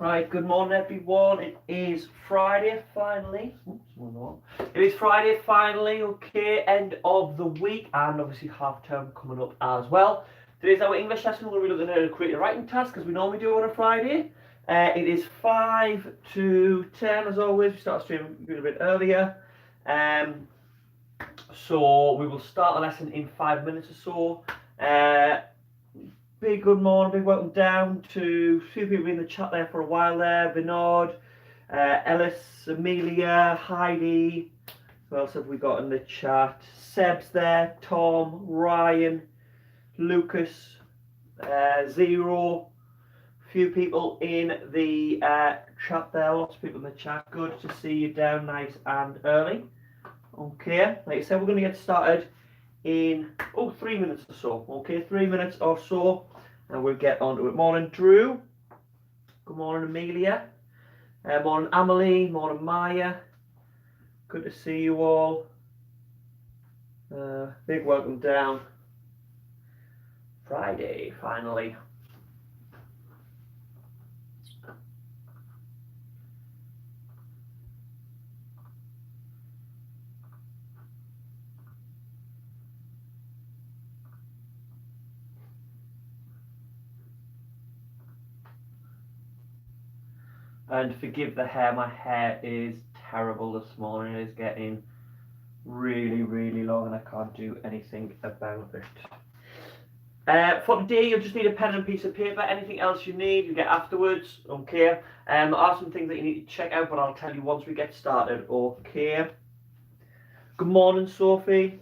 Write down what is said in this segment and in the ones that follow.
Right, good morning everyone. It is Friday finally. It is Friday finally, okay, end of the week and obviously half term coming up as well. Today's our English lesson. We're going to be looking at a creative writing task as we normally do on a Friday. It is 5 to 10 as always. We start streaming a bit earlier. So we will start the lesson in 5 minutes or so. Big good morning, big welcome down to a few people in the chat there for a while there. Vinod, Ellis, Amelia, Heidi. Who else have we got in the chat? Seb's there, Tom, Ryan, Lucas, Zero. A few people in the chat there, lots of people in the chat. Good to see you down nice and early. Okay, like I said, we're going to get started in 3 minutes or so. Okay, 3 minutes or so, and we'll get on to it. Morning, Drew. Good morning, Amelia. Morning, Amelie. Morning, Maya. Good to see you all. Big welcome down. Friday, finally. And forgive the hair, my hair is terrible this morning. It is getting really, really long and I can't do anything about it. For today, you'll just need a pen and piece of paper. Anything else you need, you get afterwards, okay? There are some things that you need to check out, but I'll tell you once we get started, okay? Good morning, Sophie.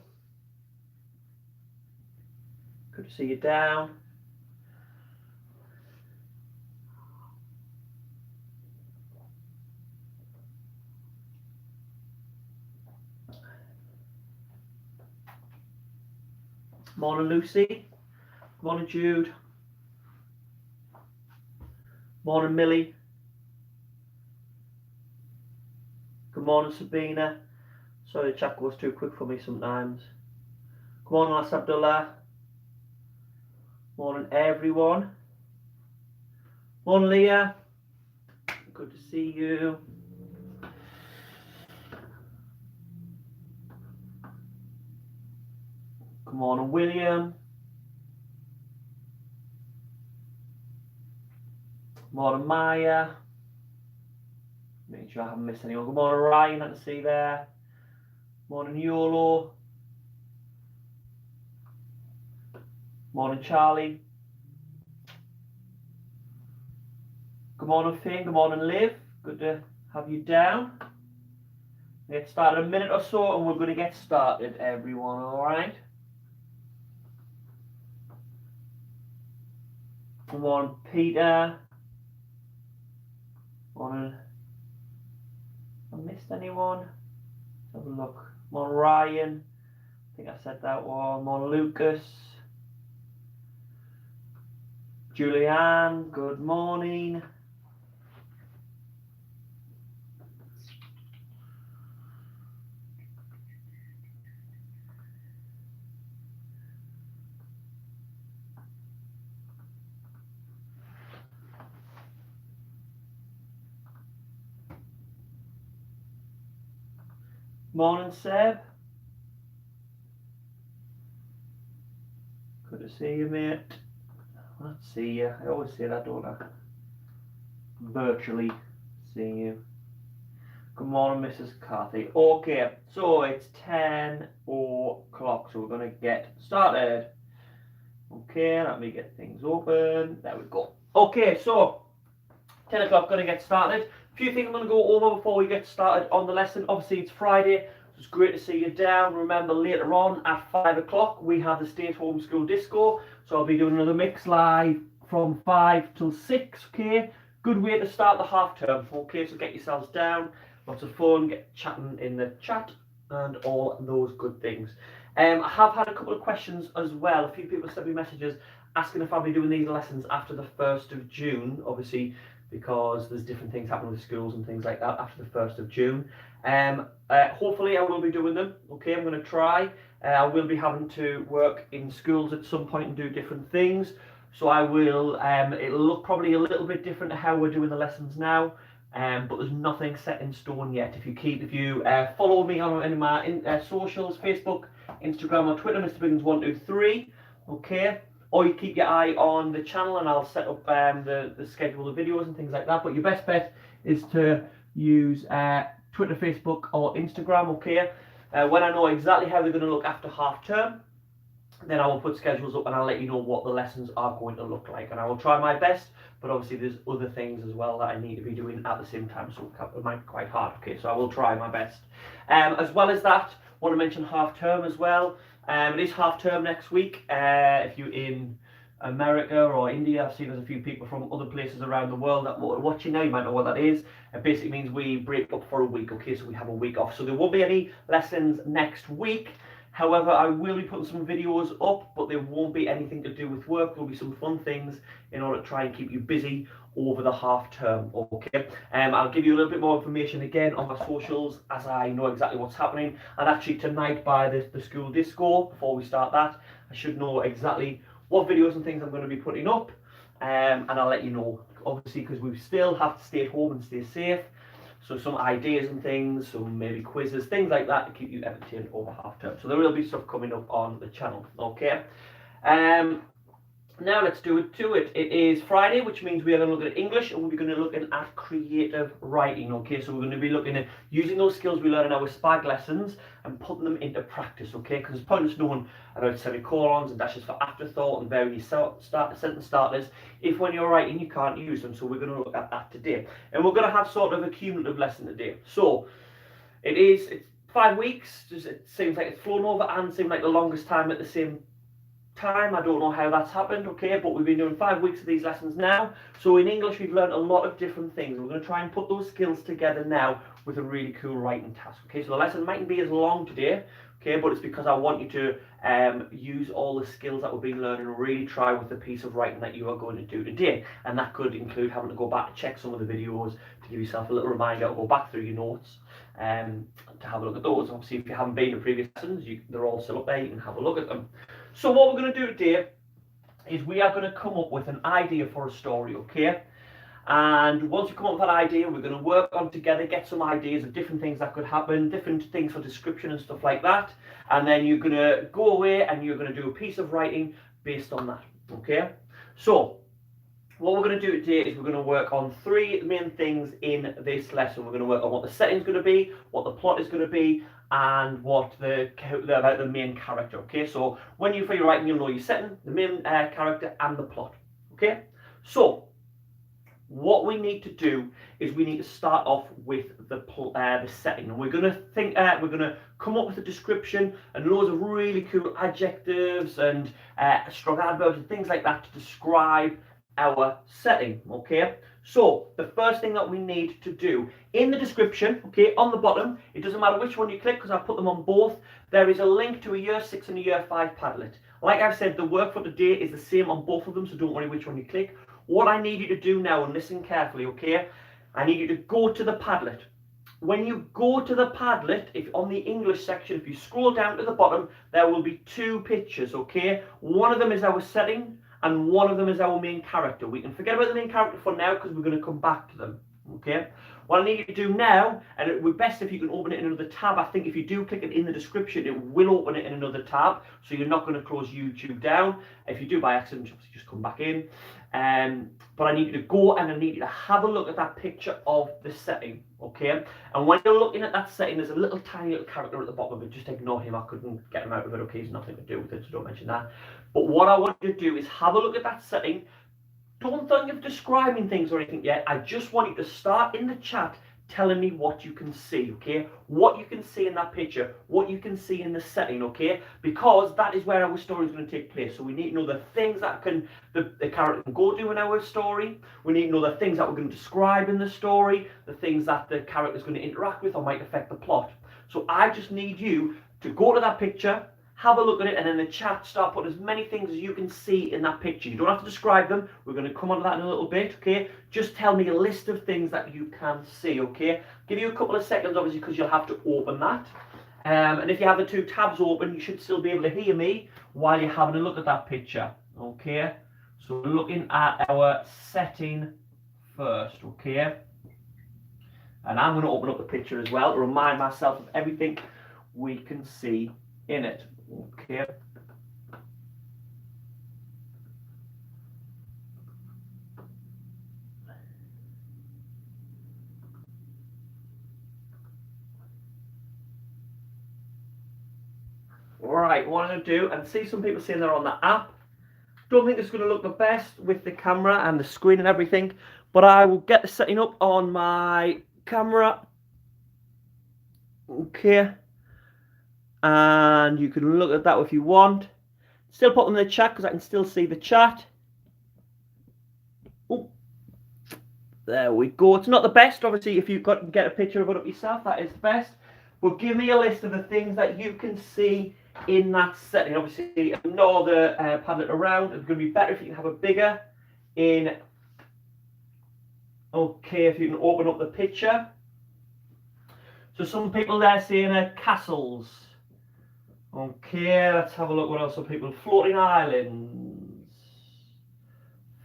Good to see you down. Morning, Lucy. Morning, Jude. Morning, Millie. Good morning, Sabina. Sorry, the chat goes too quick for me sometimes. Good morning, Las Abdullah. Morning, everyone. Morning, Leah. Good to see you. Good morning, William. Morning, Maya. Making sure I haven't missed anyone. Good morning, Ryan. I can see there. Morning, Yolo. Morning, Charlie. Good morning, Finn. Good morning, Liv. Good to have you down. Get started in a minute or so and we're going to get started, everyone, alright? Good morning, Peter. Morning. Have I missed anyone? Let's have a look. Morning, Ryan. I think I said that one. Morning, Lucas. Julianne, good morning. Morning, Seb. Good to see you, mate. Let's see you. I always say that, don't I? Virtually see you. Good morning, Mrs. Carthy. Okay, so it's 10 o'clock, so we're going to get started. Okay, let me get things open. There we go. Okay, so 10 o'clock, going to get started. A few things I'm going to go over before we get started on the lesson. Obviously, it's Friday, so it's great to see you down. Remember, later on at 5 o'clock, we have the State Homeschool Disco. So I'll be doing another mix live from 5 till 6, okay? Good way to start the half term, okay? So get yourselves down, lots of fun, get chatting in the chat, and all those good things. I have had a couple of questions as well. A few people sent me messages asking if I'll be doing these lessons after the 1st of June, obviously, because there's different things happening with schools and things like that after the 1st of June. Hopefully I will be doing them, okay? I'm going to try. I will be having to work in schools at some point and do different things. So I will, it'll look probably a little bit different to how we're doing the lessons now, but there's nothing set in stone yet. If you follow me on any of my socials, Facebook, Instagram or Twitter, Mr. Biggins123, okay? Or you keep your eye on the channel and I'll set up the schedule of videos and things like that. But your best bet is to use Twitter, Facebook or Instagram, okay? When I know exactly how they're going to look after half term, then I will put schedules up and I'll let you know what the lessons are going to look like. And I will try my best, but obviously there's other things as well that I need to be doing at the same time, so it might be quite hard, okay? So I will try my best. As well as that, I want to mention half term as well. It is half term next week. If you're in America or India, I've seen there's a few people from other places around the world that are watching now. You might know what that is. It basically means we break up for a week, okay? So we have a week off. So there won't be any lessons next week. However, I will be putting some videos up, but there won't be anything to do with work. There'll be some fun things in order to try and keep you busy over the half term, okay? I'll give you a little bit more information again on my socials as I know exactly what's happening. And actually tonight by the school disco, before we start that, I should know exactly what videos and things I'm going to be putting up. And I'll let you know, obviously, because we still have to stay at home and stay safe. So some ideas and things, some maybe quizzes, things like that to keep you entertained over half term. So there will be stuff coming up on the channel, okay? Now let's do it to it. It is Friday, which means we are going to look at English and we're going to look at creative writing, okay? So we're going to be looking at using those skills we learn in our SPAG lessons and putting them into practice, okay? Because it's pointless knowing about semicolons and dashes for afterthought and various sentence starters if when you're writing you can't use them. So we're going to look at that today. And we're going to have sort of a cumulative lesson today. So it's 5 weeks. It seems like it's flown over and seemed like the longest time at the same time. I don't know how that's happened, okay, but we've been doing 5 weeks of these lessons now. So in English we've learned a lot of different things. We're going to try and put those skills together now with a really cool writing task, okay? So the lesson mightn't be as long today, okay, but it's because I want you to use all the skills that we've been learning and really try with the piece of writing that you are going to do today. And that could include having to go back to check some of the videos to give yourself a little reminder to go back through your notes to have a look at those. Obviously, if you haven't been to previous lessons, they're all still up there, you can have a look at them. So what we're going to do today is we are going to come up with an idea for a story, okay? And once we come up with that idea, we're going to work on together, get some ideas of different things that could happen, different things for description and stuff like that. And then you're going to go away and you're going to do a piece of writing based on that, okay? So what we're going to do today is we're going to work on 3 main things in this lesson. We're going to work on what the setting's going to be, what the plot is going to be, and what about the main character, okay? So when you're writing, you'll know your setting, the main character, and the plot, okay? So what we need to do is we need to start off with the setting, and we're going to come up with a description and loads of really cool adjectives and strong adverbs and things like that to describe our setting, okay? So the first thing that we need to do in the description, okay, on the bottom, it doesn't matter which one you click because I put them on both, there is a link to a year 6 and a year 5 Padlet. Like I've said, the work for today is the same on both of them, so don't worry which one you click. What I need you to do now, and listen carefully, okay, I need you to go to the Padlet. When you go to the Padlet, if on the English section, if you scroll down to the bottom, there will be 2 pictures, okay? One of them is our setting, and one of them is our main character. We can forget about the main character for now because we're going to come back to them, okay? What I need you to do now, and it would be best if you can open it in another tab. I think if you do click it in the description, it will open it in another tab, so you're not going to close YouTube down. If you do by accident, obviously just come back in. But I need you to go and I need you to have a look at that picture of the setting, okay? And when you're looking at that setting, there's a little tiny little character at the bottom of it. Just ignore him. I couldn't get him out of it, okay? He's nothing to do with it, so don't mention that. But what I want you to do is have a look at that setting. Don't think of describing things or anything yet. I just want you to start in the chat telling me what you can see, okay? What you can see in that picture, what you can see in the setting, okay? Because that is where our story is going to take place. So we need to know the things that the character can go do in our story. We need to know the things that we're going to describe in the story, the things that the character is going to interact with or might affect the plot. So I just need you to go to that picture, have a look at it, and in the chat start putting as many things as you can see in that picture. You don't have to describe them. We're going to come on to that in a little bit, okay? Just tell me a list of things that you can see, okay? Give you a couple of seconds, obviously, because you'll have to open that. And if you have the 2 tabs open, you should still be able to hear me while you're having a look at that picture, okay? So we're looking at our setting first, okay? And I'm going to open up the picture as well to remind myself of everything we can see in it, okay? Alright, what I'm going to do, and see some people saying they're on the app. Don't think it's going to look the best with the camera and the screen and everything, but I will get the setting up on my camera. Okay. And you can look at that if you want. Still put them in the chat because I can still see the chat. Oh, there we go. It's not the best, obviously, if you can get a picture of it up yourself, that is the best. But give me a list of the things that you can see in that setting. Obviously, ignore the Padlet around. It's going to be better if you can have a bigger in. Okay, if you can open up the picture. So some people there saying castles. Okay, let's have a look what else some people. Floating islands.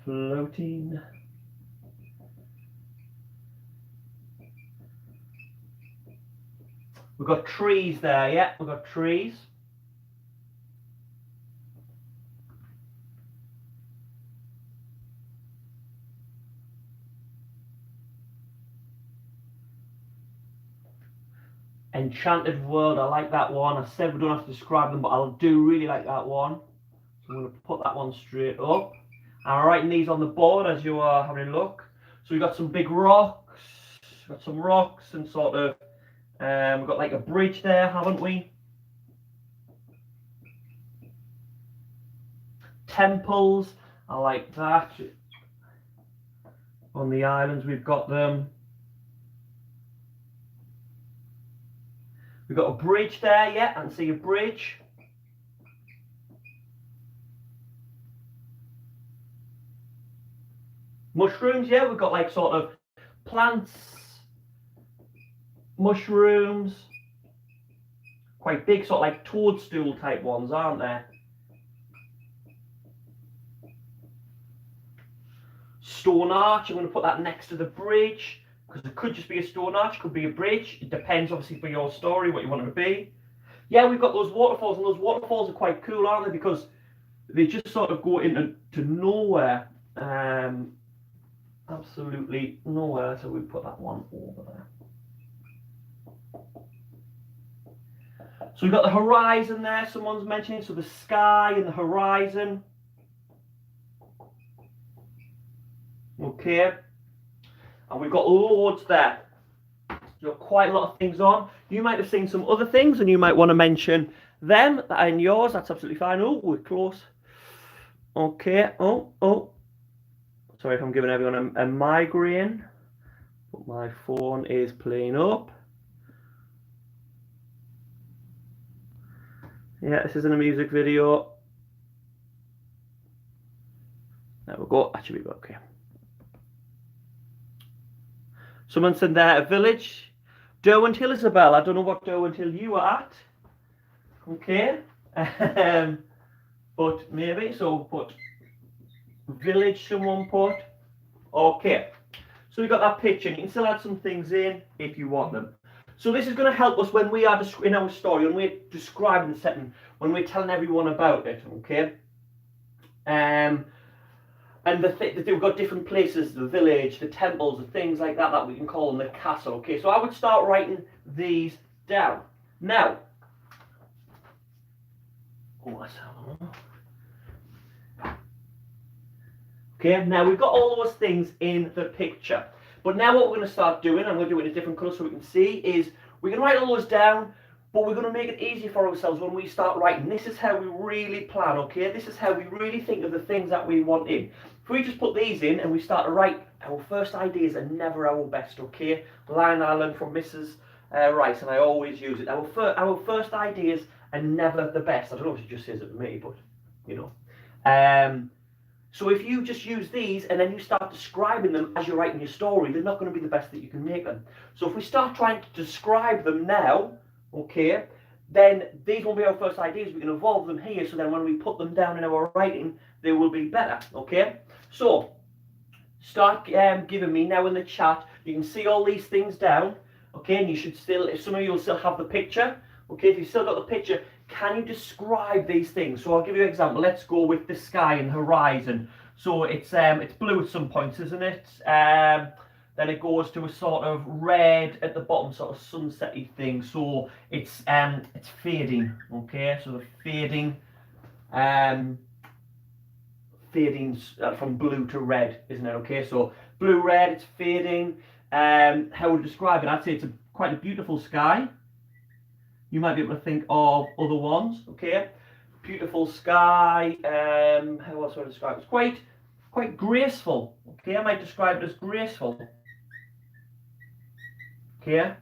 Floating. We've got trees there, yeah, we've got trees. Enchanted World, I like that one. I said we don't have to describe them, but I do really like that one. So I'm going to put that one straight up. I'm writing these on the board as you are having a look. So we've got some big rocks, got some rocks and sort of, we've got like a bridge there, haven't we? Temples, I like that. On the islands we've got them. We've got a bridge there, yeah, I can see a bridge. Mushrooms, yeah, we've got like sort of plants, mushrooms, quite big, sort of like toadstool type ones, aren't there? Stone arch, I'm going to put that next to the bridge, because it could just be a stone arch, could be a bridge. It depends, obviously, for your story, what you want it to be. Yeah, we've got those waterfalls, and those waterfalls are quite cool, aren't they? Because they just sort of go into nowhere. Absolutely nowhere, so we put that one over there. So we've got the horizon there, someone's mentioning, so the sky and the horizon. Okay, and we've got loads there. You've got quite a lot of things on. You might have seen some other things and you might want to mention them that are in yours. That's absolutely fine. Oh, we're close. Okay, oh. Sorry if I'm giving everyone a migraine, but my phone is playing up. Yeah, this isn't a music video. There we go, that should be okay. Someone said there, a village. Derwent Hill, Isabel. I don't know what Derwent Hill you are at. Okay. But maybe, so put village, someone put. Okay. So we've got that picture. You can still add some things in if you want them. So this is going to help us when we are in our story, when we're describing the setting, when we're telling everyone about it, okay? And we've got different places, the village, the temples, the things like that, that we can call them the castle, okay? So I would start writing these down. Now, okay, now we've got all those things in the picture. But now what we're going to start doing, I'm going to do it in a different colour so we can see, is we're going to write all those down, but we're going to make it easy for ourselves when we start writing. This is how we really plan, okay? This is how we really think of the things that we want in. If we just put these in and we start to write, our first ideas are never our best, okay? Line I learned from Mrs. Rice, and I always use it. Our first ideas are never the best. I don't know if she just says it to me, but, you know. So if you just use these and then you start describing them as you're writing your story, they're not going to be the best that you can make them. So if we start trying to describe them now, okay, then these won't be our first ideas. We can evolve them here, so then when we put them down in our writing, they will be better. Okay, so start giving me now in the chat. You can see all these things down. Okay, and you should still, if some of you will still have the picture. Okay, if you've still got the picture, can you describe these things? So I'll give you an example. Let's go with the sky and horizon. So it's blue at some points, isn't it? Then it goes to a sort of red at the bottom, sort of sunsetty thing. So it's fading. Okay, so the fading from blue to red, isn't it? Okay, so blue, red, it's fading. How would you describe it? I'd say it's quite a beautiful sky. You might be able to think of other ones. Okay, beautiful sky. How else would I describe it? It's quite graceful. Okay, I might describe it as graceful. Okay, and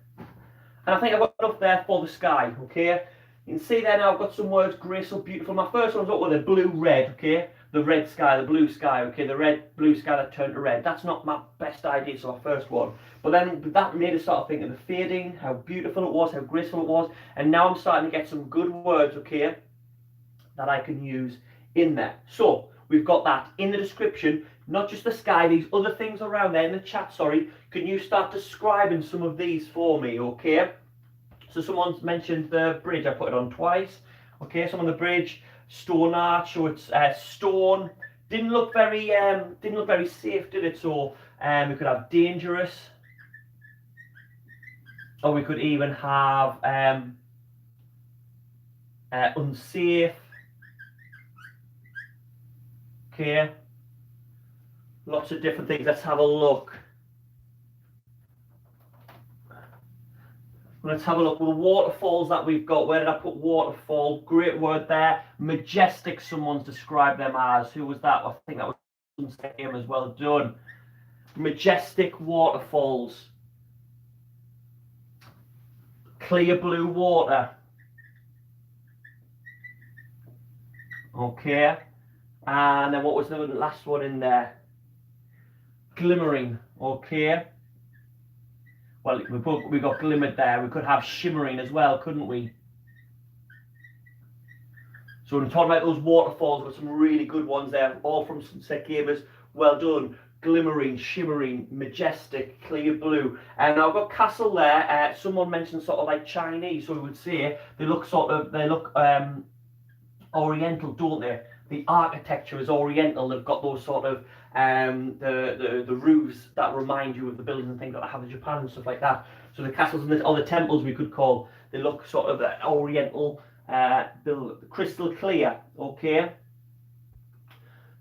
I think I've got enough there for the sky. Okay, you can see there now I've got some words: graceful, beautiful. My first one's up with a blue, red. Okay, the red sky, the blue sky. Okay, the red, blue sky that turned to red. That's not my best idea, so my first one. But then that made us start thinking of the fading, how beautiful it was, how graceful it was, and now I'm starting to get some good words. Okay, that I can use in there. So we've got that in the description, not just the sky, these other things around there in the chat, sorry. Can you start describing some of these for me, okay? So someone's mentioned the bridge, I put it on twice. Okay, so on the bridge, stone arch, so it's stone. Didn't look very safe, did it? So we could have dangerous, or we could even have unsafe. Okay, lots of different things. Let's have a look. Let's have a look with the waterfalls that we've got. Where did I put waterfall? Great word there. Majestic, someone's described them as. Who was that? I think that was Sunset Aim as well done. Majestic waterfalls. Clear blue water. Okay. And then what was the last one in there? Glimmering. Okay. Well, we got glimmered there. We could have shimmering as well, couldn't we? So we're talking about those waterfalls, with some really good ones there, all from Sunset Gamers. Well done. Glimmering, shimmering, majestic, clear blue. And I've got castle there. Someone mentioned sort of like Chinese, so we would say they look oriental, don't they? The architecture is oriental. They've got those sort of the roofs that remind you of the buildings and things that I have in Japan and stuff like that. So the castles and or the temples, we could call, they look sort of oriental, crystal clear. Okay.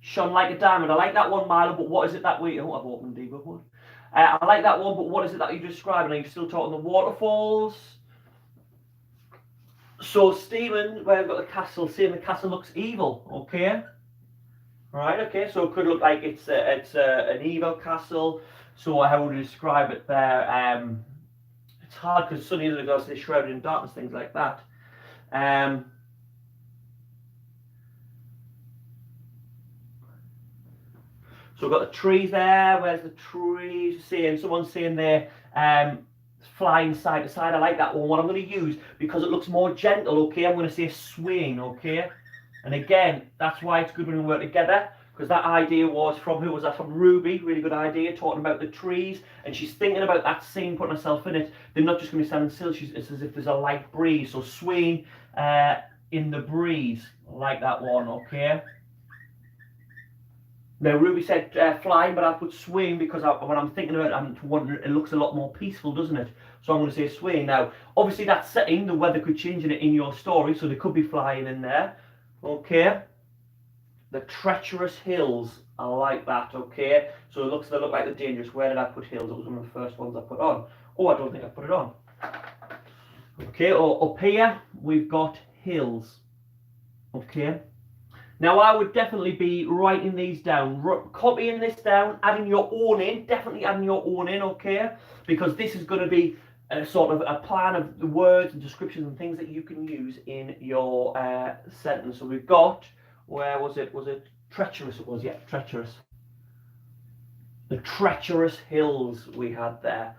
Shone like a diamond. I like that one, Milo. But what is it that we? Oh, I've opened the ebook one. I like that one, but what is it that you're describing? Are you still talking the waterfalls? So Stephen, where I've got the castle, saying the castle looks evil. Okay. Right. Okay. So it could look like it's an evil castle. So how would you describe it there? It's hard because sunny isn't it? Because they're shrouded in darkness, things like that. So we've got the trees there. Where's the trees? Someone's saying they're flying side to side. I like that one. What I'm going to use, because it looks more gentle, okay, I'm going to say swaying, okay? And again, that's why it's good when we work together, because that idea was from, who was that? From Ruby. Really good idea, talking about the trees, and she's thinking about that scene, putting herself in it. They're not just going to be standing still. It's as if there's a light breeze. So swaying in the breeze. I like that one, okay? Now, Ruby said flying, but I put swaying because when I'm thinking about it, I'm wondering, it looks a lot more peaceful, doesn't it? So I'm going to say swaying. Now, obviously, that setting, the weather could change in your story, so they could be flying in there. Okay. The treacherous hills. I like that, okay? So they look like the dangerous. Where did I put hills? It was one of the first ones I put on. Oh, I don't think I put it on. Okay, up here, we've got hills. Okay. Now, I would definitely be writing these down, copying this down, adding your own in, definitely adding your own in, okay? Because this is going to be a sort of a plan of the words and descriptions and things that you can use in your sentence. So we've got, where was it? Was it treacherous? It was, yeah, treacherous. The treacherous hills we had there.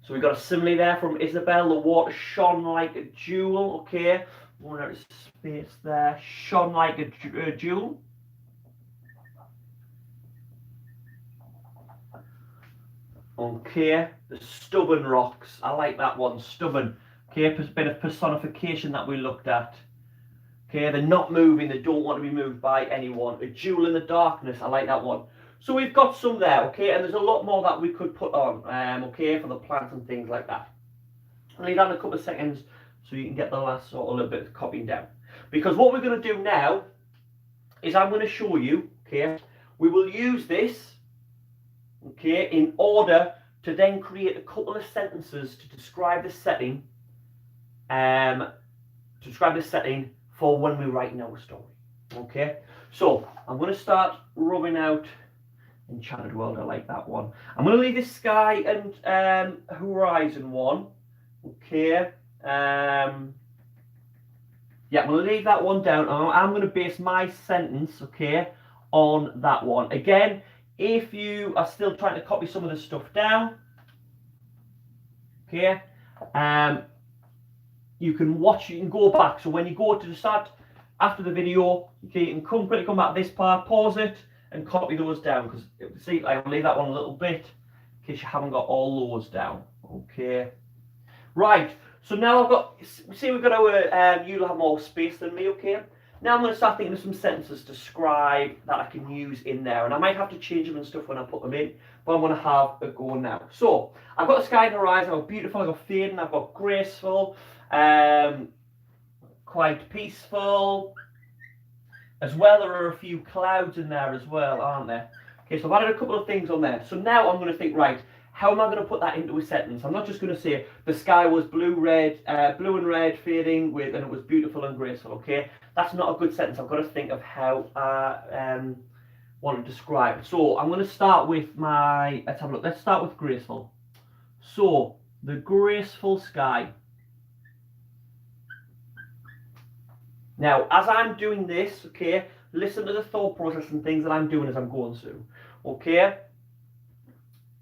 So we've got a simile there from Isabel. The water shone like a jewel, okay? Run out of space there. Shone like a jewel. Okay, the stubborn rocks. I like that one, stubborn. Okay, a bit of personification that we looked at. Okay, they're not moving, they don't want to be moved by anyone. A jewel in the darkness, I like that one. So we've got some there, okay, and there's a lot more that we could put on, okay, for the plants and things like that. I'll leave that in a couple of seconds so you can get the last sort of little bit of copying down. Because what we're going to do now is I'm going to show you, okay, we will use this, okay, in order to then create a couple of sentences to describe the setting, for when we're writing our story. Okay, so I'm going to start rubbing out Enchanted World. I like that one. I'm going to leave this sky and horizon one. Okay, yeah, I'm going to leave that one down. I'm going to base my sentence, okay, on that one. Again, if you are still trying to copy some of the stuff down, okay, you can go back. So when you go to the start after the video, okay, you can quickly come back to this part, pause it, and copy those down. Because see, I'll leave that one a little bit in case you haven't got all those down. Okay. Right. So now I've got. See, we've got our. You'll have more space than me. Okay. Now I'm going to start thinking of some sentences to describe that I can use in there, and I might have to change them and stuff when I put them in, but I'm going to have a go now. So I've got the sky and horizon. I've got beautiful. I've got fading. I've got graceful. Quite peaceful. As well, there are a few clouds in there as well, aren't there? Okay, so I've added a couple of things on there. So now I'm going to think, right, how am I going to put that into a sentence? I'm not just going to say the sky was blue and red, fading with, and it was beautiful and graceful. Okay, that's not a good sentence. I've got to think of how I want to describe it. So I'm going to start with my. Let's have a look. Let's start with graceful. So the graceful sky. Now, as I'm doing this, okay, listen to the thought process and things that I'm doing as I'm going through, okay?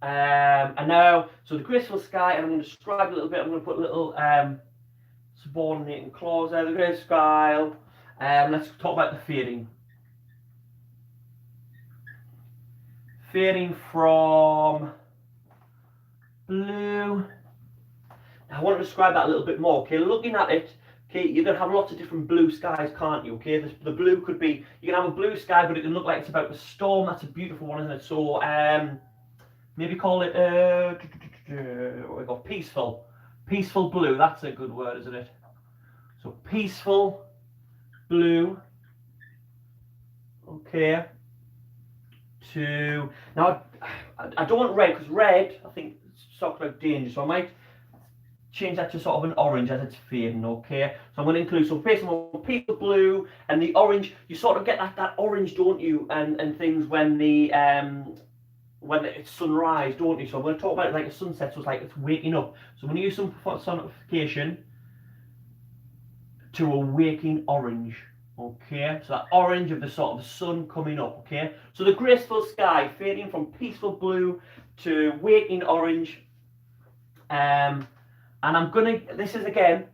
And now, so the graceful sky, and I'm going to describe a little bit. I'm going to put a little subordinating clause there. The graceful sky. Let's talk about the fading. Fading from blue. Now, I want to describe that a little bit more. Okay, looking at it. Okay, you're going to have lots of different blue skies, can't you? Okay, the blue could be, you can have a blue sky, but it can look like it's about the storm. That's a beautiful one, isn't it? So, maybe call it, what we got? Peaceful. Peaceful blue, that's a good word, isn't it? So, peaceful blue. Okay. Now, I don't want red, because red, I think, talks about danger, so I might change that to sort of an orange as it's fading, okay? So I'm going to include some peaceful blue and the orange. You sort of get that orange, don't you? And things when it's sunrise, don't you? So I'm going to talk about it like a sunset, so it's like it's waking up. So I'm going to use some personification to a waking orange, okay? So that orange of the sort of the sun coming up, okay? So the graceful sky fading from peaceful blue to waking orange. And I'm gonna. This is again.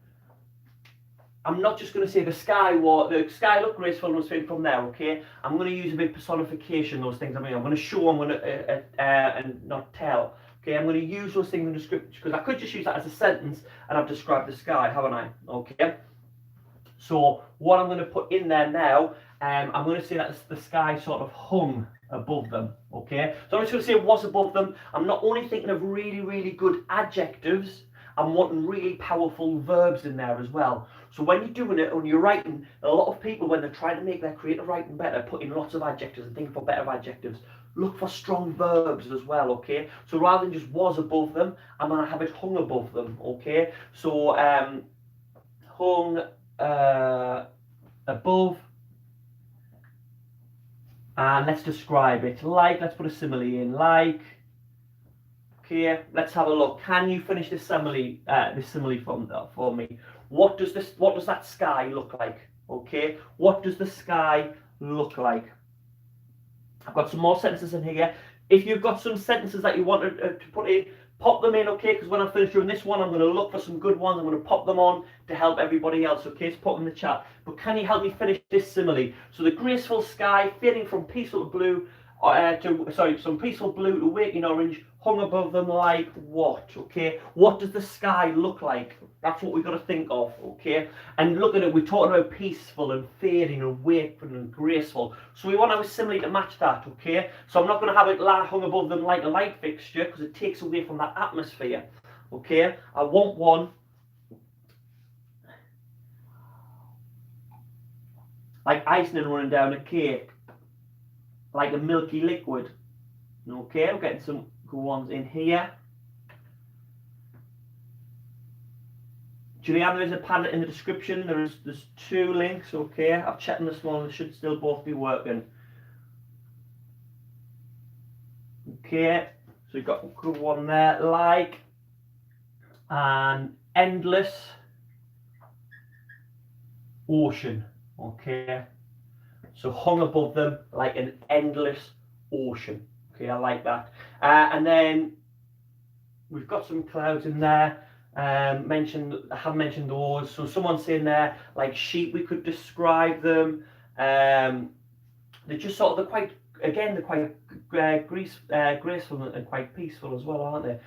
I'm not just gonna say the sky looked graceful and was fading from there. Okay. I'm gonna use a bit of personification. Those things. I'm gonna show. I'm gonna and not tell. Okay. I'm gonna use those things in the script because I could just use that as a sentence and I've described the sky, haven't I? Okay. So what I'm gonna put in there now. I'm gonna say that the sky sort of hung above them. Okay. So I'm just gonna say it was above them. I'm not only thinking of really, really good adjectives. I'm wanting really powerful verbs in there as well. So when you're doing it, when you're writing, a lot of people, when they're trying to make their creative writing better, put in lots of adjectives and think for better adjectives. Look for strong verbs as well, okay? So rather than just was above them, I'm going to have it hung above them, okay? So hung above, and let's describe it. Like, let's put a simile in, like. Okay, let's have a look. Can you finish this simile for me? What does that sky look like? Okay, what does the sky look like? I've got some more sentences in here. If you've got some sentences that you want to put in, pop them in, okay? Because when I finish doing this one, I'm going to look for some good ones. I'm going to pop them on to help everybody else, okay? So pop them in the chat. But can you help me finish this simile? So the graceful sky, fading from peaceful blue from peaceful blue to waking orange, hung above them like what? Okay, what does the sky look like? That's what we've got to think of, okay? And look at it, we're talking about peaceful and fading and wakeful and graceful. So we want our simile to match that, okay? So I'm not going to have it hung above them like a light fixture because it takes away from that atmosphere, okay? I want one like icing running down a cake, like a milky liquid. Okay, I'm getting some good ones in here. Julianne, there is a Padlet in the description. There's 2 links, okay? I've checked them this morning, they should still both be working. Okay, so we've got a good one there, like an endless ocean, okay? So hung above them like an endless ocean. Okay, I like that. And then we've got some clouds in there. I have mentioned those. So someone's saying there, like sheep, we could describe them. They're just sort of, they're quite graceful and quite peaceful as well, aren't they?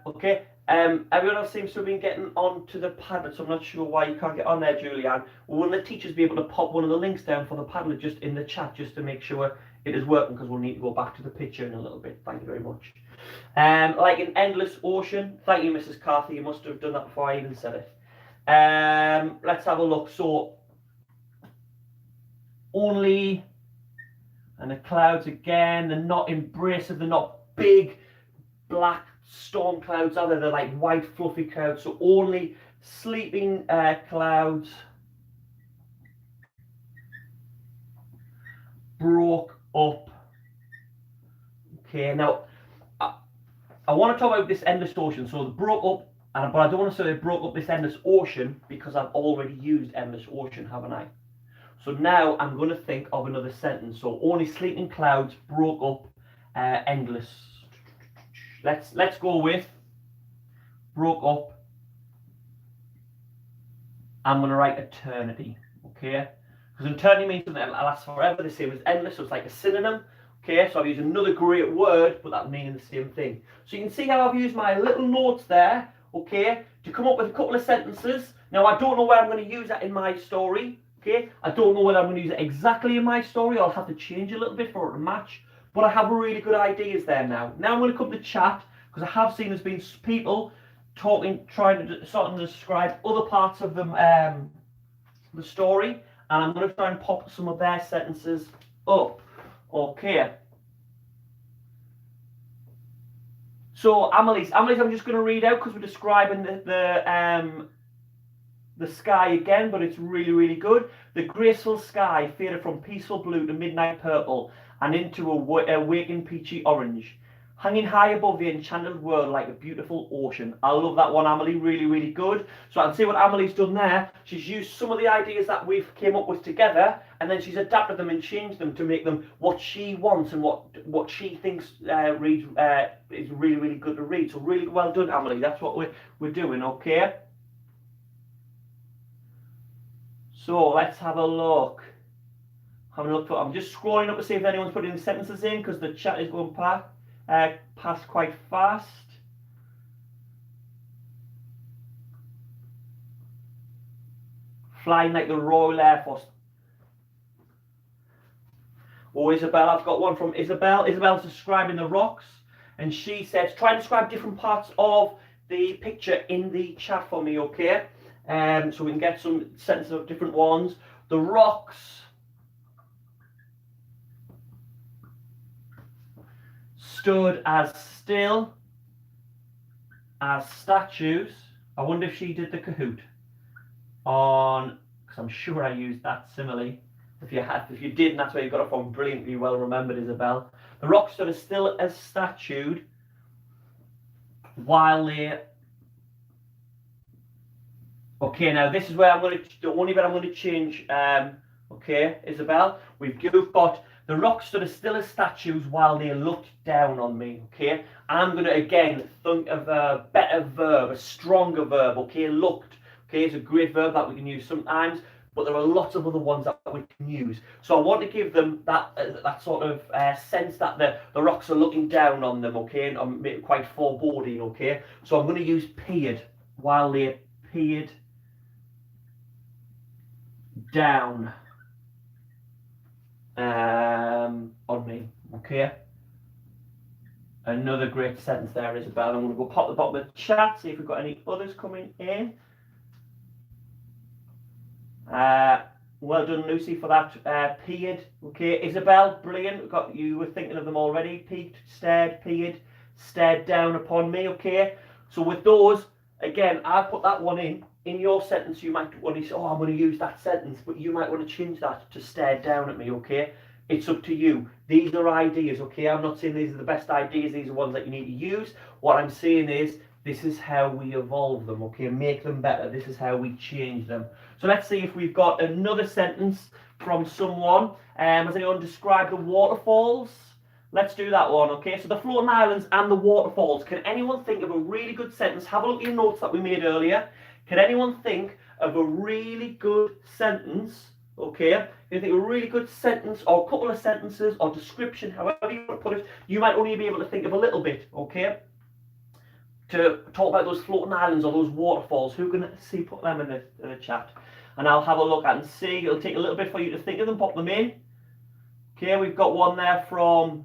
Okay. Everyone else seems to have been getting onto the Padlet, so I'm not sure why you can't get on there, Julianne. Will the teachers be able to pop one of the links down for the Padlet just in the chat, just to make sure it is working, because we'll need to go back to the picture in a little bit. Thank you very much. Like an endless ocean. Thank you, Mrs. Carthy. You must have done that before I even said it. Let's have a look. So, only, and the clouds again, they're not embracive, they're not big, black storm clouds, are they? They're like white, fluffy clouds. So, only sleeping clouds broke up. Okay, now, I want to talk about this endless ocean. So, they broke up, but I don't want to say they broke up this endless ocean because I've already used endless ocean, haven't I? So now I'm going to think of another sentence. So only sleeping clouds broke up endless. Let's go with broke up. I'm going to write eternity. Okay, because eternity means something that lasts forever. The same as endless, so it's like a synonym. Okay, so I've used another great word, but that meaning the same thing. So you can see how I've used my little notes there. Okay, to come up with a couple of sentences. Now I don't know where I'm going to use that in my story. Okay, I don't know whether I'm going to use it exactly in my story, or I'll have to change a little bit for it to match. But I have really good ideas there now. Now I'm going to come to chat, because I have seen there's been people trying to sort of describe other parts of the story, and I'm going to try and pop some of their sentences up. Okay. So Amelie's, I'm just going to read out because we're describing the sky again, but it's really, really good. The graceful sky faded from peaceful blue to midnight purple and into a waking peachy orange, hanging high above the enchanted world like a beautiful ocean. I love that one, Amelie. Really, really good. So I can see what Amelie's done there. She's used some of the ideas that we've came up with together, and then she's adapted them and changed them to make them what she wants and what she thinks is really, really good to read. So really well done, Amelie. That's what we're doing, okay? So let's have a look. I'm just scrolling up to see if anyone's putting sentences in, because the chat is going past quite fast. Flying like the Royal Air Force. Oh, Isabel, I've got one from Isabel. Isabel's describing the rocks, and she says, try and describe different parts of the picture in the chat for me, okay? So we can get some sentences of different ones. The rocks stood as still as statues. I wonder if she did the Kahoot on, because I'm sure I used that simile. If you didn't, that's where you got it from. Brilliantly well remembered, Isabel. The rocks stood as still as statued while they. Okay, now this is where the only bit I'm going to change. Okay, Isabel, we've got The rocks stood as still as statues while they looked down on me, okay? I'm going to, again, think of a better verb, a stronger verb, okay? Looked, okay? It's a great verb that we can use sometimes, but there are lots of other ones that we can use. So I want to give them that sort of sense that the rocks are looking down on them, okay? And I'm quite foreboding, okay? So I'm going to use peered, while they peered down on me, okay? Another great sentence there, Isabel. I'm going to go pop the bottom of the chat, see if we've got any others coming in. Well done, Lucy, for that. Peered, okay. Isabel, brilliant. You were thinking of them already. Peeked, stared, peered, stared down upon me, okay. So with those, again, I put that one in your sentence. You might want to say, oh, I'm going to use that sentence, but you might want to change that to stare down at me, okay. It's up to you. These are ideas, okay. I'm not saying these are the best ideas. These are ones that you need to use. What I'm saying is, this is how we evolve them, okay, make them better. This is how we change them. So let's see if we've got another sentence from someone. Has anyone described the waterfalls? Let's do that one, okay? So the floating islands and the waterfalls. Can anyone think of a really good sentence? Have a look at your notes that we made earlier. Can anyone think of a really good sentence, okay? You think of a really good sentence or a couple of sentences or description, however you want to put it. You might only be able to think of a little bit, okay? To talk about those floating islands or those waterfalls. Who can see, put them in the chat, and I'll have a look at and see. It'll take a little bit for you to think of them, pop them in. Okay, we've got one there from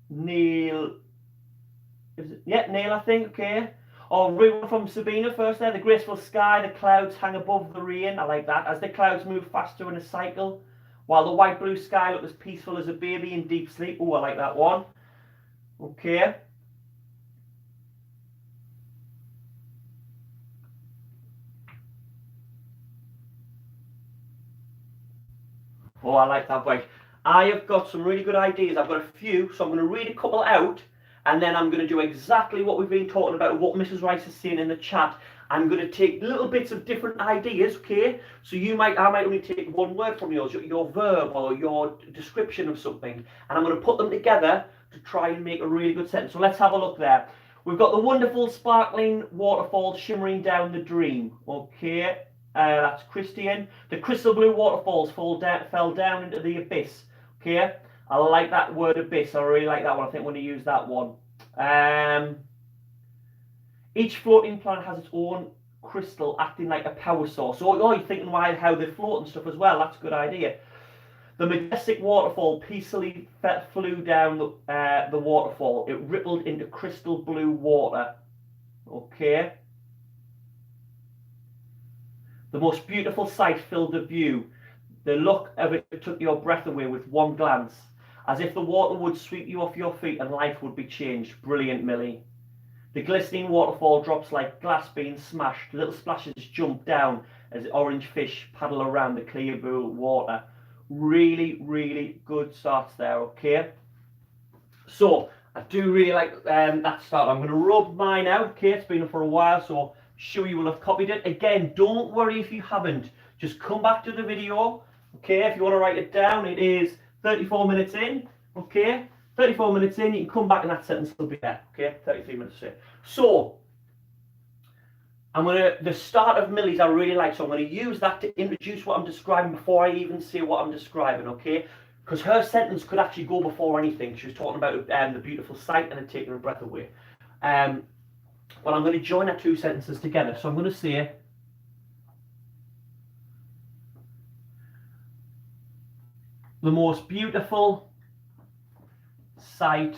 Neil. Is it? Yeah, Neil, I think. Okay. Oh, one from Sabina first there. The graceful sky, the clouds hang above the rain. I like that. As the clouds move faster in a cycle, while the white blue sky looked as peaceful as a baby in deep sleep. Oh, I like that one. Okay. Oh, I like that. Right. I have got some really good ideas. I've got a few, so I'm going to read a couple out, and then I'm going to do exactly what we've been talking about, what Mrs. Rice is saying in the chat. I'm going to take little bits of different ideas, okay? So I might only take one word from yours, your verb or your description of something, and I'm going to put them together to try and make a really good sentence. So let's have a look there. We've got the wonderful sparkling waterfall shimmering down the dream, okay? That's Christian. The crystal blue waterfalls fell down into the abyss. Okay, I like that word abyss. I really like that one. I think I'm going to use that one. Each floating planet has its own crystal acting like a power source. So you're thinking how they float and stuff as well. That's a good idea. The majestic waterfall peacefully flew down the waterfall. It rippled into crystal blue water. Okay. The most beautiful sight filled the view. The look of it took your breath away with one glance, as if the water would sweep you off your feet and life would be changed. Brilliant, Millie. The glistening waterfall drops like glass being smashed. Little splashes jump down as orange fish paddle around the clear blue water. Really, really good starts there, okay? So, I do really like that start. I'm going to rub mine out, okay? It's been for a while, so sure you will have copied it. Again, don't worry if you haven't. Just come back to the video, okay? If you want to write it down, it is 34 minutes in, okay? 34 minutes in, you can come back and that sentence will be there, okay? 33 minutes in. So, the start of Millie's I really like, so I'm going to use that to introduce what I'm describing before I even say what I'm describing, okay? Because her sentence could actually go before anything. She was talking about the beautiful sight and it taking her breath away. But I'm going to join our two sentences together. So I'm going to say, the most beautiful sight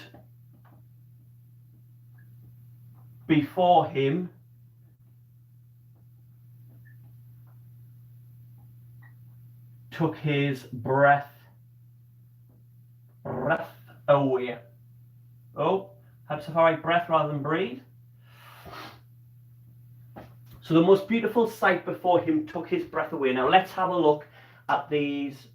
before him took his breath away. Oh, helps if I write breath rather than breathe. So the most beautiful sight before him took his breath away. Now let's have a look at these.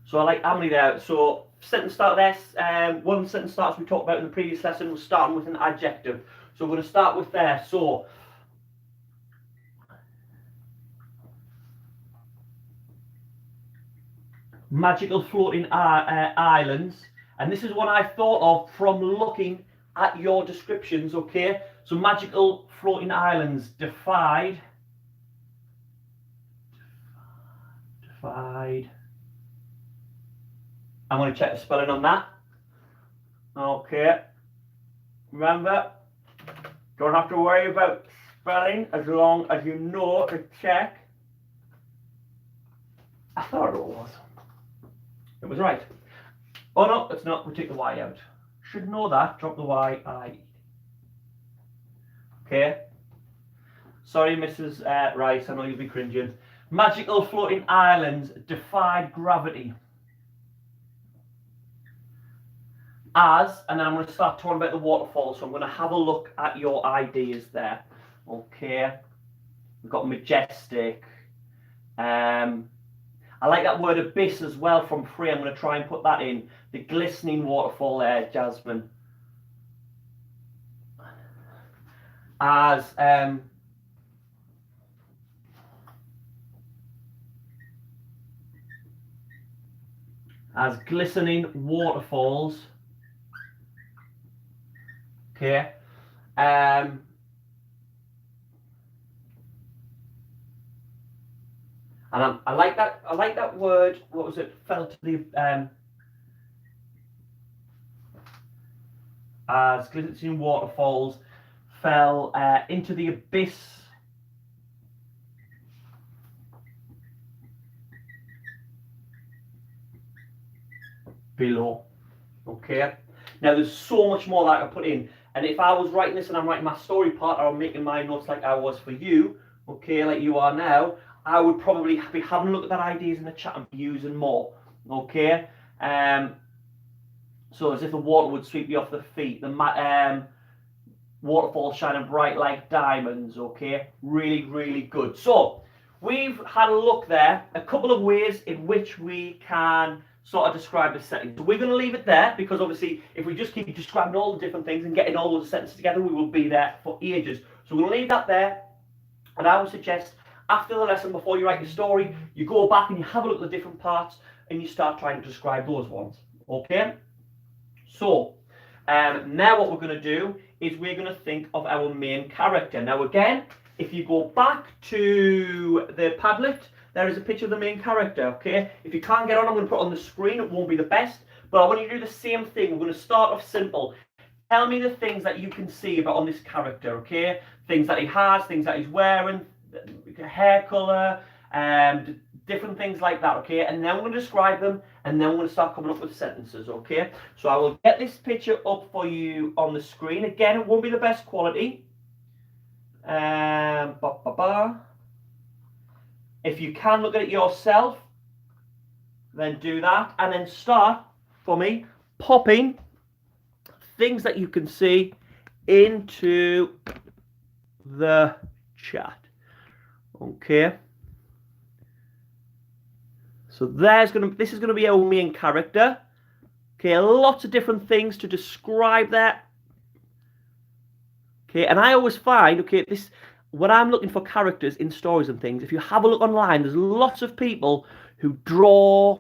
So I like how many there. So sentence start there. One sentence starts we talked about in the previous lesson was starting with an adjective. So we're going to start with there. So magical floating islands. And this is what I thought of from looking at your descriptions, okay? So magical floating islands, defied. I'm going to check the spelling on that. Okay. Remember, don't have to worry about spelling as long as you know to check. I thought it was. It was right. Oh no, it's not. We take the Y out. Should know that. Drop the Y. Okay. Sorry, Mrs. Rice. I know you'll be cringing. Magical floating islands defied gravity. And then I'm going to start talking about the waterfall. So I'm going to have a look at your ideas there. Okay. We've got majestic. I like that word abyss as well from Free. I'm going to try and put that in. The glistening waterfall there, Jasmine. As glistening waterfalls. Okay. And I like that. I like that word. What was it? Fell to the as glistening waterfalls fell into the abyss below. Okay. Now there's so much more that I could put in, and if I was writing this and I'm writing my story part, or I'm making my notes like I was for you, okay, like you are now, I would probably be having a look at that ideas in the chat and be using more. Okay. So as if the water would sweep you off the feet. The waterfall shining bright like diamonds. Okay, really, really good. So we've had a look there, a couple of ways in which we can sort of describe the setting. So we're going to leave it there because obviously if we just keep describing all the different things and getting all those sentences together, we will be there for ages. So we're going to leave that there, and I would suggest after the lesson, before you write your story, you go back and you have a look at the different parts and you start trying to describe those ones. Okay? So now what we're going to do is we're going to think of our main character. Now again, if you go back to the Padlet, there is a picture of the main character, okay? If you can't get on, I'm going to put it on the screen. It won't be the best, but I want you to do the same thing. We're going to start off simple. Tell me the things that you can see about on this character, okay? Things that he has, things that he's wearing, hair colour, different things like that, okay? And then we're going to describe them, and then we're going to start coming up with sentences, okay? So I will get this picture up for you on the screen. Again, it won't be the best quality. If you can look at it yourself, then do that, and then start, for me, popping things that you can see into the chat. Okay. So this is gonna be our main character. Okay, lots of different things to describe that. Okay, and I always find, okay, when I'm looking for characters in stories and things, if you have a look online, there's lots of people who draw,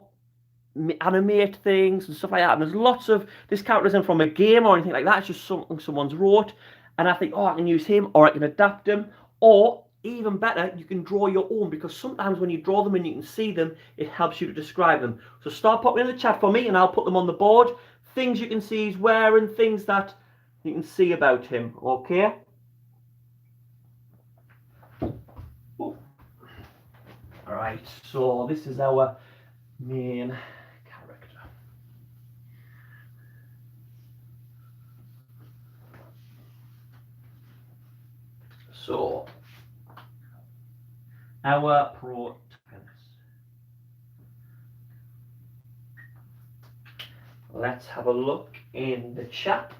animate things and stuff like that, and there's lots of, this character isn't from a game or anything like that, it's just something someone's wrote, and I think, oh, I can use him, or I can adapt him, or even better, you can draw your own, because sometimes when you draw them and you can see them, it helps you to describe them. So start popping in the chat for me and I'll put them on the board. Things you can see he's wearing, things that you can see about him, okay? Ooh. All right, so this is our main character. So, our protagonist. Let's have a look in the chat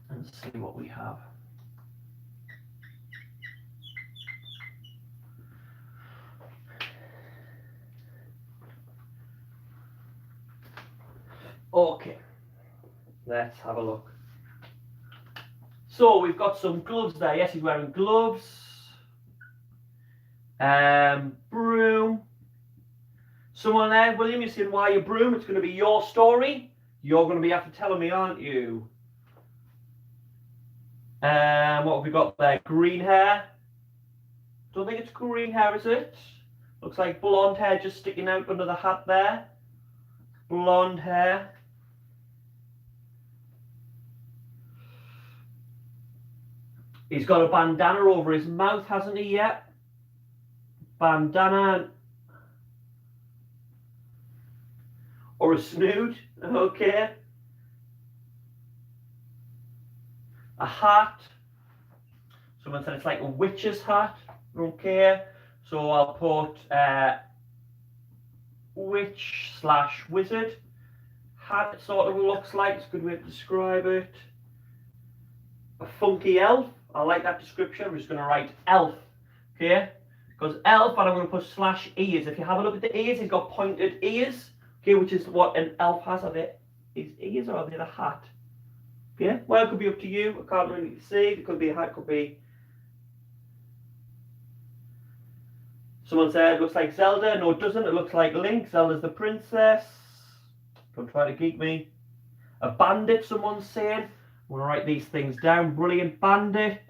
and see what we have. Okay, let's have a look. So we've got some gloves there. Yes, he's wearing gloves. Broom. Someone there, William, you saying why your broom? It's going to be your story. You're going to be after telling me, aren't you? What have we got there? Green hair. Don't think it's green hair, is it? Looks like blonde hair just sticking out under the hat there. Blonde hair. He's got a bandana over his mouth, hasn't he yet? Bandana. Or a snoot. Okay. A hat. Someone said it's like a witch's hat. Okay. So I'll put witch / wizard hat. It sort of looks like. It's a good way to describe it. A funky elf. I like that description. I'm just going to write elf. Okay. Because elf, and I'm going to put / ears. If you have a look at the ears, he's got pointed ears. Okay, which is what an elf has. Are they his ears or are they the hat? Okay. Well, it could be up to you. I can't really see. It could be a hat. Could be. Someone said, looks like Zelda. No, it doesn't. It looks like Link. Zelda's the princess. Don't try to geek me. A bandit, someone's saying. I'm going to write these things down. Brilliant bandit.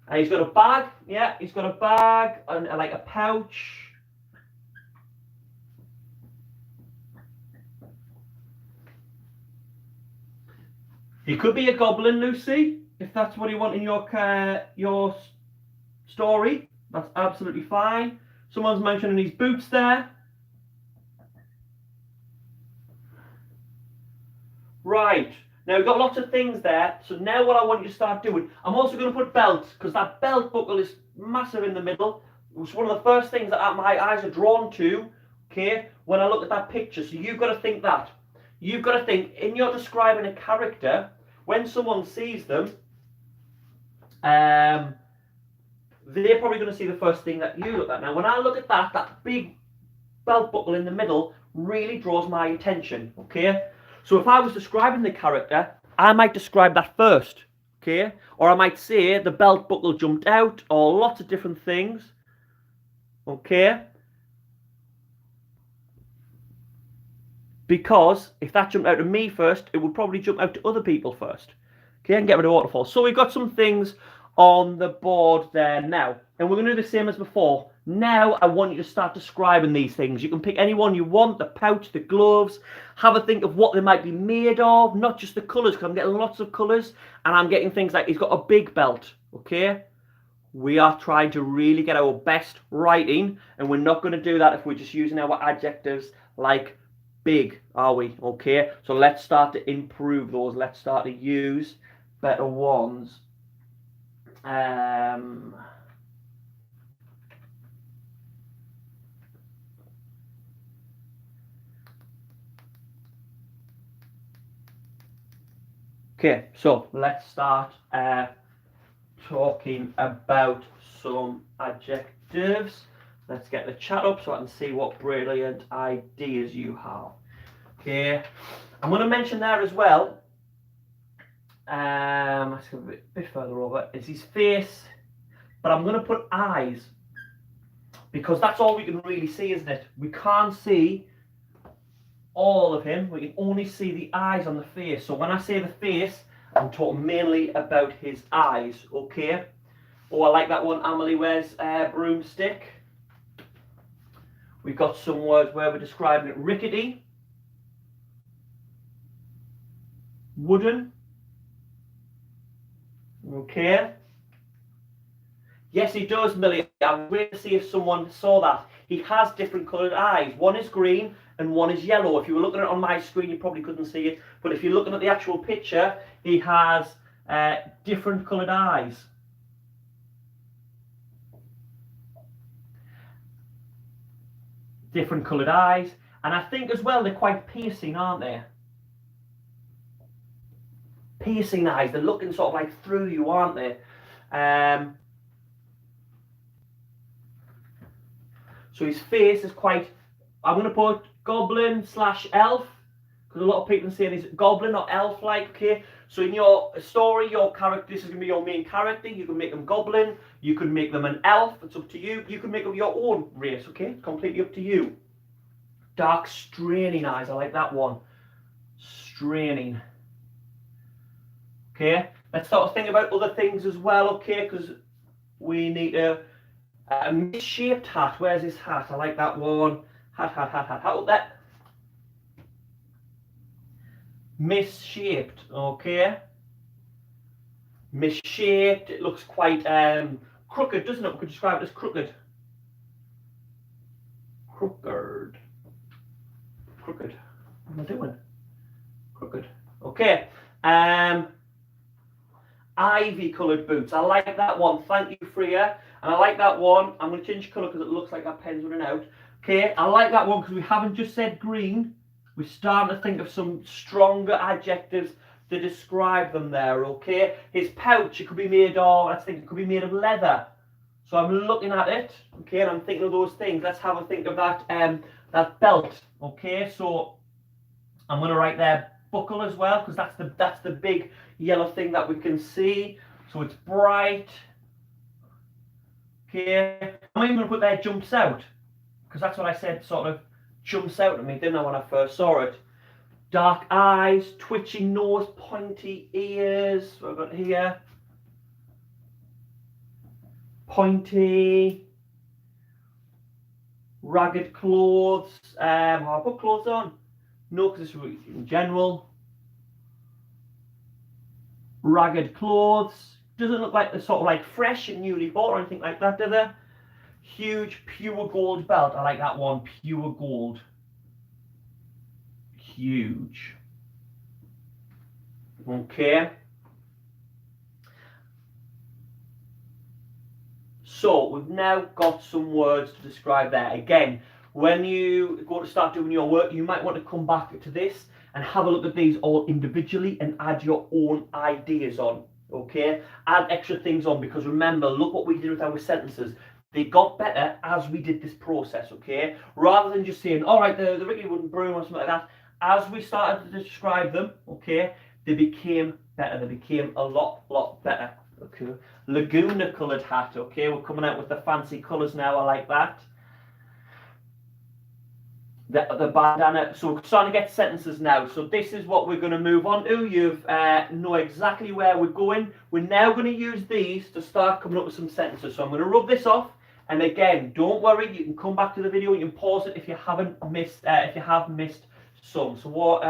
And he's got a bag. Yeah, he's got a bag and like a pouch. He could be a goblin, Lucy, if that's what you want in your story. That's absolutely fine. Someone's mentioning his boots there. Right. Now we've got lots of things there. So now what I want you to start doing, I'm also going to put belts, because that belt buckle is massive in the middle. It's one of the first things that my eyes are drawn to, okay, when I look at that picture. So you've got to think that. You've got to think, in your describing a character, when someone sees them, they're probably going to see the first thing that you look at. Now, when I look at that big belt buckle in the middle really draws my attention, okay? So if I was describing the character, I might describe that first, okay? Or I might say the belt buckle jumped out, or lots of different things, okay? Because if that jumped out to me first, it would probably jump out to other people first. Okay, and get rid of waterfall. So we've got some things on the board there now. And we're going to do the same as before. Now I want you to start describing these things. You can pick any one you want, the pouch, the gloves. Have a think of what they might be made of, not just the colours, because I'm getting lots of colours. And I'm getting things like, he's got a big belt, okay? We are trying to really get our best writing, and we're not going to do that if we're just using our adjectives like big, are we? Okay, so let's start to improve those. Let's start to use better ones. Okay, so let's start talking about some adjectives. Let's get the chat up so I can see what brilliant ideas you have. Okay, I'm going to mention there as well, let's go a bit further over, is his face, but I'm going to put eyes, because that's all we can really see, isn't it? We can't see all of him, we can only see the eyes on the face. So when I say the face, I'm talking mainly about his eyes, okay? Oh, I like that one, Amelie wears a broomstick. We've got some words where we're describing it. Rickety, wooden, okay. Yes, he does, Millie. I'm waiting to see if someone saw that. He has different coloured eyes. One is green and one is yellow. If you were looking at it on my screen, you probably couldn't see it. But if you're looking at the actual picture, he has different coloured eyes. Different coloured eyes. And I think as well, they're quite piercing, aren't they? Piercing eyes. They're looking sort of like through you, aren't they? So his face is quite, I'm going to put goblin / elf, because a lot of people say he's goblin or elf-like, okay? So in your story, your character, this is going to be your main character. You can make them goblin, you could make them an elf, it's up to you. You can make up your own race, okay? It's completely up to you. Dark, straining eyes, I like that one. Straining. Okay, let's start to think about other things as well, okay? Because we need a misshaped hat. Where's his hat? I like that one. Hat. How about that? Misshaped, okay? Misshaped. It looks quite crooked, doesn't it? We could describe it as crooked. Crooked. What am I doing? Crooked. Okay. Ivy coloured boots. I like that one. Thank you, Freya. And I like that one. I'm going to change colour because it looks like our pen's running out. Okay, I like that one because we haven't just said green. We're starting to think of some stronger adjectives to describe them there, okay? His pouch, it could be made of, let's think, it could be made of leather. So I'm looking at it, okay, and I'm thinking of those things. Let's have a think of that, that belt, okay? So I'm going to write there buckle as well, because that's the big yellow thing that we can see. So it's bright. Okay, I'm even going to put there jumps out, because that's what I said sort of jumps out at me, didn't I, when I first saw it. Dark eyes, twitching nose, pointy ears. What have I got here? Pointy. Ragged clothes. Have I put clothes on? No, because it's in general. Ragged clothes. Doesn't look like they're sort of like fresh and newly bought or anything like that, do they? Huge pure gold belt. I like that one. Pure gold. Huge. Okay. So we've now got some words to describe there. Again, when you go to start doing your work, you might want to come back to this and have a look at these all individually and add your own ideas on. Okay? Add extra things on, because remember, look what we did with our sentences. They got better as we did this process, okay? Rather than just saying, all right, the Rickety wooden broom or something like that, as we started to describe them, okay, they became better. They became a lot better. Okay. Laguna coloured hat, okay, we're coming out with the fancy colours now, I like that. The bandana, so we're starting to get sentences now. So this is what we're going to move on to. You know exactly where we're going. We're now going to use these to start coming up with some sentences. So I'm going to rub this off, and again, don't worry, you can come back to the video, you can pause it if you haven't missed, if you have missed some. So what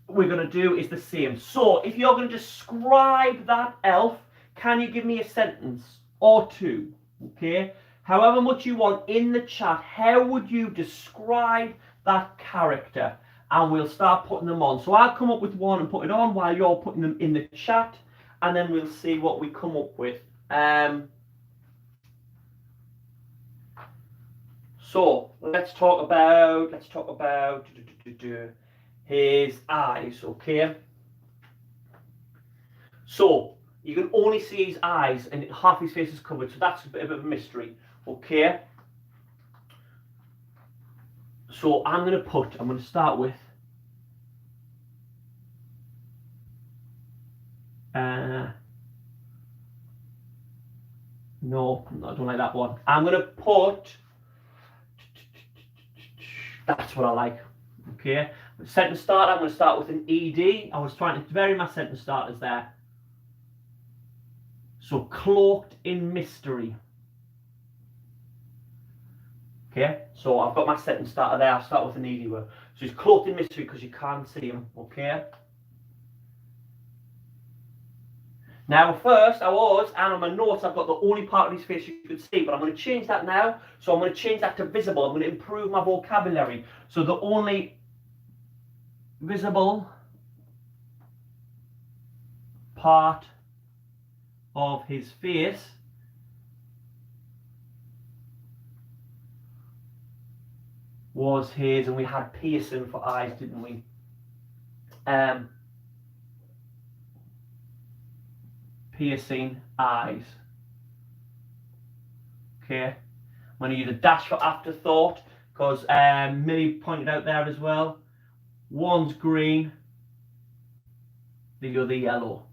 we're going to do is the same. So if you're going to describe that elf, can you give me a sentence or two? Okay, however much you want in the chat, how would you describe that character? And we'll start putting them on. So I'll come up with one and put it on while you're putting them in the chat, and then we'll see what we come up with. So let's talk about his eyes, okay? So you can only see his eyes and half his face is covered, so that's a bit of a mystery, okay? So I'm going to start with no, I don't like that one. I'm going to put, that's what I like, okay? Sentence start, I'm going to start with an ED. I was trying to vary my sentence starters there. So cloaked in mystery. Okay, so I've got my sentence starter there. I'll start with an ED word. So he's cloaked in mystery because you can't see him. Okay. Now first, and on my notes, I've got the only part of his face you could see, but I'm going to change that now. So I'm going to change that to visible. I'm going to improve my vocabulary. So the only visible part of his face was his, and we had piercing for eyes, didn't we? Piercing eyes. Okay, I'm going to use a dash for afterthought because Millie pointed out there as well. One's green, the other yellow.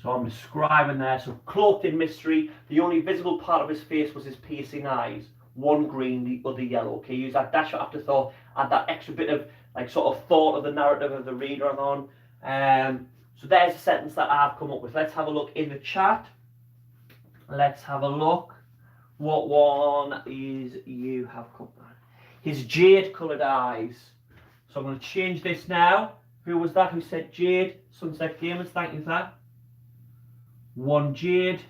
So I'm describing there, so cloaked in mystery, the only visible part of his face was his piercing eyes. One green, the other yellow. Okay, use that dash of afterthought, add that extra bit of like sort of thought of the narrative of the reader on. So there's a sentence that I've come up with. Let's have a look in the chat. Let's have a look. What one is you have come? His jade coloured eyes. So I'm going to change this now. Who was that who said jade? Sunset Gamers, thank you for that. One jade,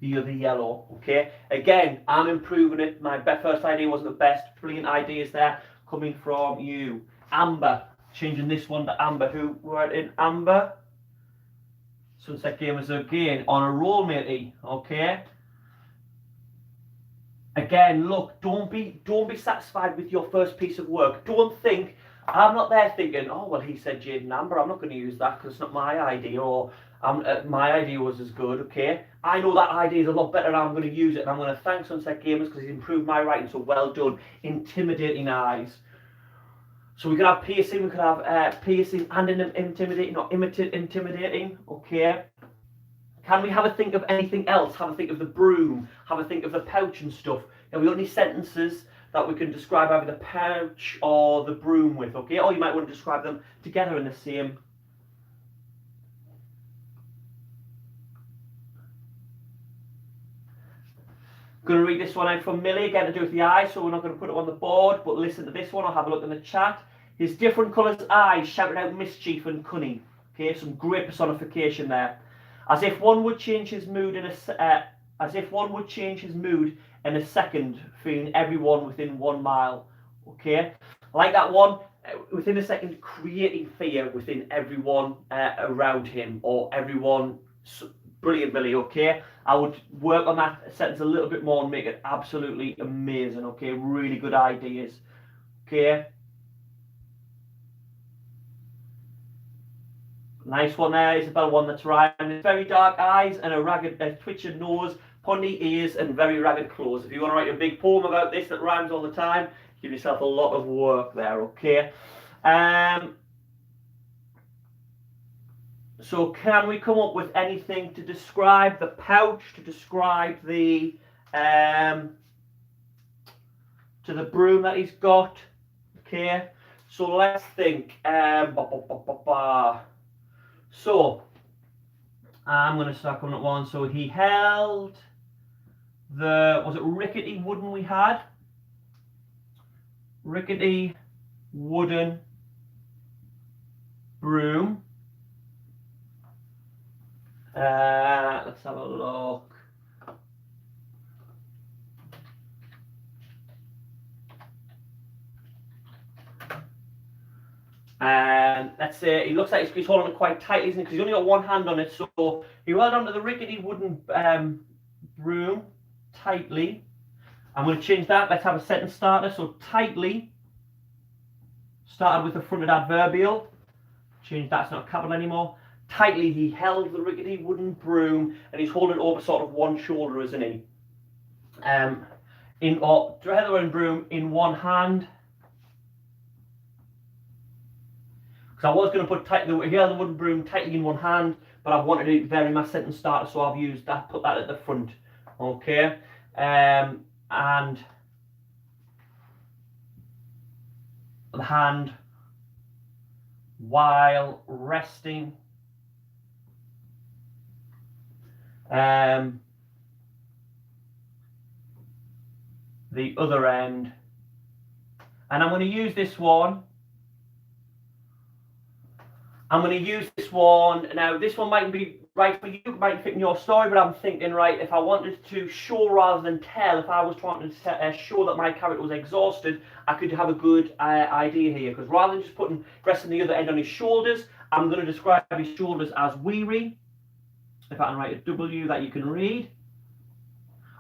the other yellow. Okay, again, I'm improving it. My first idea wasn't the best. Brilliant ideas there coming from you. Amber, changing this one to amber. Who were in amber? Sunset Gamers again on a roll, matey. Okay. Again, look, don't be satisfied with your first piece of work. Don't think, I'm not there thinking, oh well, he said jade and amber, I'm not going to use that because it's not my idea, or my idea was as good. Okay, I know that idea is a lot better and I'm going to use it, and I'm going to thank Sunset Gamers because he's improved my writing, so well done. Intimidating eyes. So we could have piercing, we could have piercing and intimidating, or intimidating. Okay. Can we have a think of anything else? Have a think of the broom, have a think of the pouch and stuff. Now, we got any sentences that we can describe either the pouch or the broom with, okay? Or you might want to describe them together in the same. I'm going to read this one out from Millie, again to do with the eyes, so we're not going to put it on the board, but listen to this one, or have a look in the chat. His different colours eyes shouted out mischief and cunning. Okay, some great personification there. As if one would change his mood in a second, feeling everyone within 1 mile. Okay, like that one, within a second, creating fear within everyone around him, or everyone. Brilliant, Billy. Okay, I would work on that sentence a little bit more and make it absolutely amazing. Okay, really good ideas. Okay. Nice one there, Isabel, one that's right. And very dark eyes and a ragged twitching nose, pointy ears and very ragged clothes. If you want to write a big poem about this that rhymes all the time, give yourself a lot of work there, okay? So can we come up with anything to describe the pouch, to describe the to the broom that he's got? Okay, so let's think. So, I'm going to start coming at one. So he held the, was it rickety wooden we had? Rickety wooden broom. Let's have a look. And let's say he looks like he's holding it quite tightly, isn't he? Because he's only got one hand on it. So he held onto the rickety wooden broom tightly. I'm going to change that. Let's have a sentence starter. So tightly started with the fronted adverbial. Change that, it's not a capital anymore. Tightly he held the rickety wooden broom, and he's holding it over sort of one shoulder, isn't he? Held the wooden broom in one hand. I was going to put the wooden broom tightly in one hand, but I've wanted to vary my sentence starter, so I've used that, put that at the front. Okay, and the hand while resting. The other end, and I'm going to use this one. Now, this one might be right for you, it might fit in your story, but I'm thinking, right, if I wanted to show rather than tell, if I was trying to show that my character was exhausted, I could have a good idea here, because rather than just resting the other end on his shoulders, I'm going to describe his shoulders as weary. If I can write a W that you can read.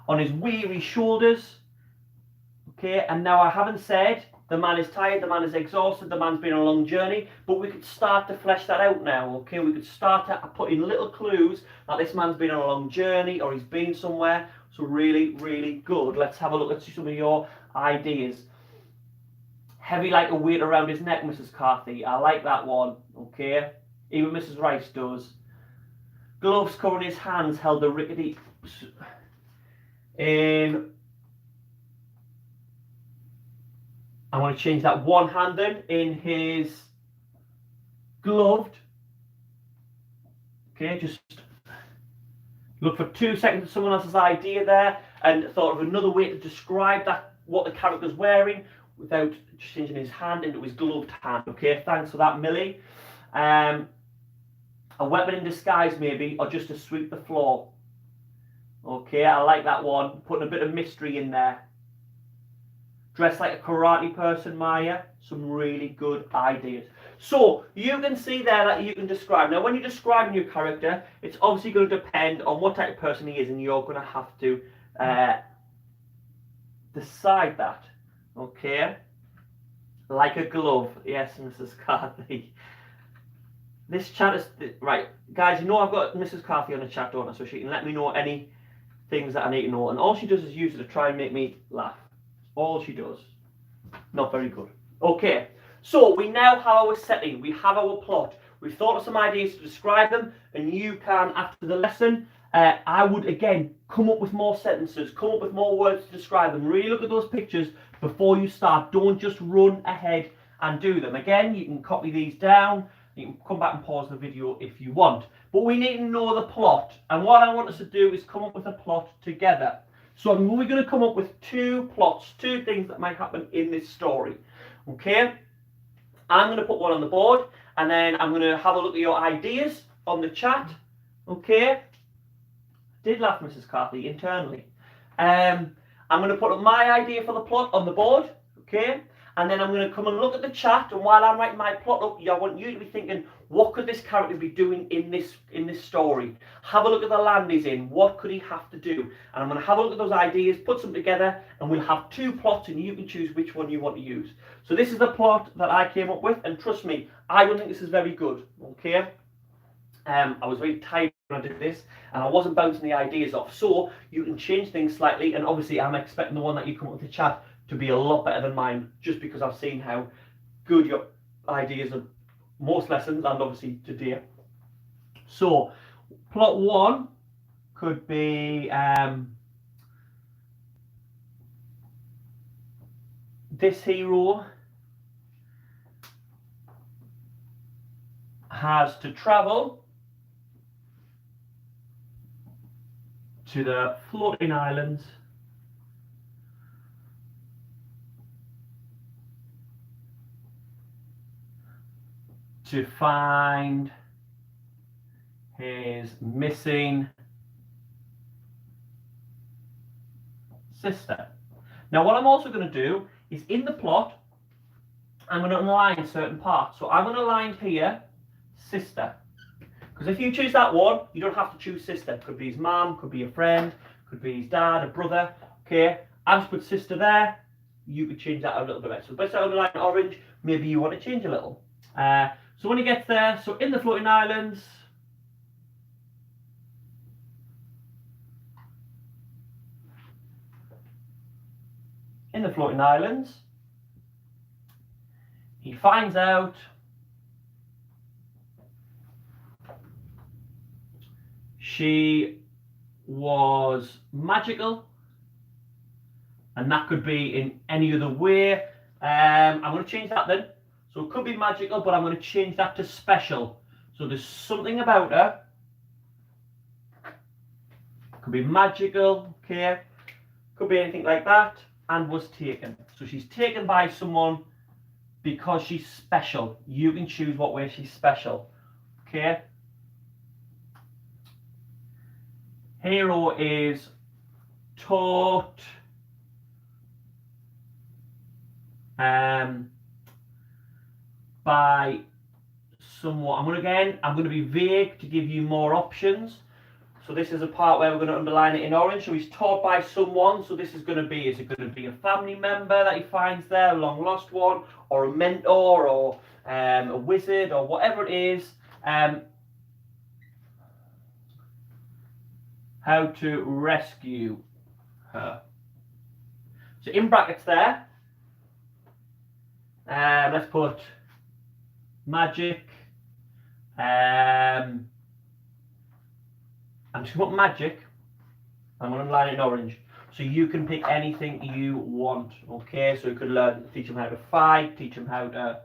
On his weary shoulders. Okay, and now I haven't said the man is tired, the man is exhausted, the man's been on a long journey, but we could start to flesh that out now, okay? We could start to put in little clues that this man's been on a long journey or he's been somewhere. So really, really good. Let's have a look at some of your ideas. Heavy like a weight around his neck, Mrs. Carthy. I like that one. Okay. Even Mrs. Rice does. Gloves covering his hands held the rickety. I want to change that one hand then in his gloved. Okay, just look for 2 seconds at someone else's idea there and thought of another way to describe that, what the character's wearing, without changing his hand into his gloved hand. Okay, thanks for that, Millie. A weapon in disguise maybe, or just to sweep the floor. Okay, I like that one. Putting a bit of mystery in there. Dressed like a karate person, Maya. Some really good ideas. So you can see there that you can describe. Now when you're describing your character, it's obviously going to depend on what type of person he is, and you're going to have to decide that. Okay? Like a glove. Yes, Mrs. Carthy. This chat is... Right, guys, you know I've got Mrs. Carthy on the chat, don't I? So she can let me know any things that I need to know. And all she does is use it to try and make me laugh. All she does. Not very good. Okay, so we now have our setting. We have our plot. We've thought of some ideas to describe them, and you can, after the lesson, I would, again, come up with more sentences, come up with more words to describe them. Really look at those pictures before you start. Don't just run ahead and do them. Again, you can copy these down. You can come back and pause the video if you want. But we need to know the plot. And what I want us to do is come up with a plot together. So we're going to come up with 2 plots, 2 things that might happen in this story. Okay? I'm going to put one on the board, and then I'm going to have a look at your ideas on the chat. Okay? Did laugh, Mrs. Carthy, internally. I'm going to put my idea for the plot on the board. Okay? And then I'm going to come and look at the chat, and while I'm writing my plot up, I want you to be thinking, what could this character be doing in this story? Have a look at the land he's in. What could he have to do? And I'm going to have a look at those ideas, put some together, and we'll have 2 plots, and you can choose which one you want to use. So this is the plot that I came up with, and trust me, I don't think this is very good. Okay? I was very tired when I did this, and I wasn't bouncing the ideas off. So you can change things slightly, and obviously I'm expecting the one that you come up with the chat to be a lot better than mine, just because I've seen how good your ideas are most lessons, and obviously today. So plot 1 could be this hero has to travel to the floating islands to find his missing sister. Now what I'm also going to do is, in the plot, I'm going to underline certain parts. So I'm going to align here sister, because if you choose that one, you don't have to choose sister. Could be his mum, could be a friend, could be his dad, a brother. Okay, I've just put sister there. You could change that a little bit. So let's underline orange. Maybe you want to change a little. So when he gets there, so in the floating islands, he finds out she was magical, and that could be in any other way. I'm going to change that then. So it could be magical, but I'm going to change that to special. So there's something about her. Could be magical, okay? Could be anything like that. And was taken. So she's taken by someone because she's special. You can choose what way she's special. Okay? Hero is taught by someone. I'm going to be vague to give you more options. So this is a part where we're going to underline it in orange. So he's taught by someone. So this is going to be, is it going to be a family member that he finds there, a long lost one, or a mentor, or a wizard, or whatever it is. How to rescue her. So in brackets there, let's put magic. I'm just going to put magic. I'm going to line it in orange. So you can pick anything you want. Okay, so you could teach him how to fight, teach him how to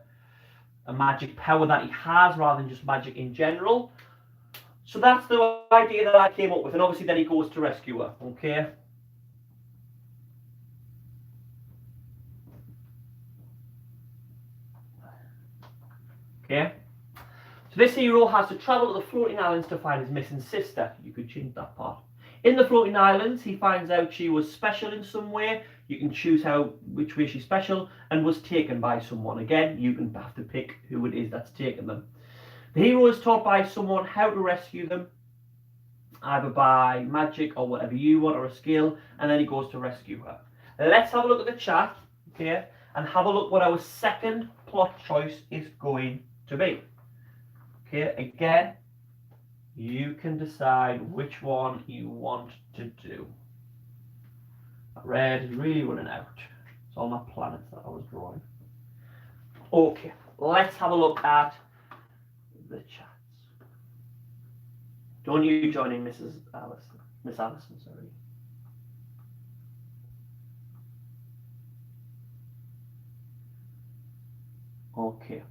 a magic power that he has rather than just magic in general. So that's the idea that I came up with, and obviously then he goes to rescue her. Okay. Okay. So this hero has to travel to the floating islands to find his missing sister. You could change that part. In the floating islands, he finds out she was special in some way. You can choose which way she's special, and was taken by someone. Again, you can have to pick who it is that's taken them. The hero is taught by someone how to rescue them, either by magic or whatever you want, or a skill, and then he goes to rescue her. Let's have a look at the chat, okay, and have a look what our second plot choice is going to be. Okay, again, you can decide which one you want to do. Red is really running out. It's all my planets that I was drawing. Okay, let's have a look at the chats. Don't you join in, Miss Allison, sorry. Okay.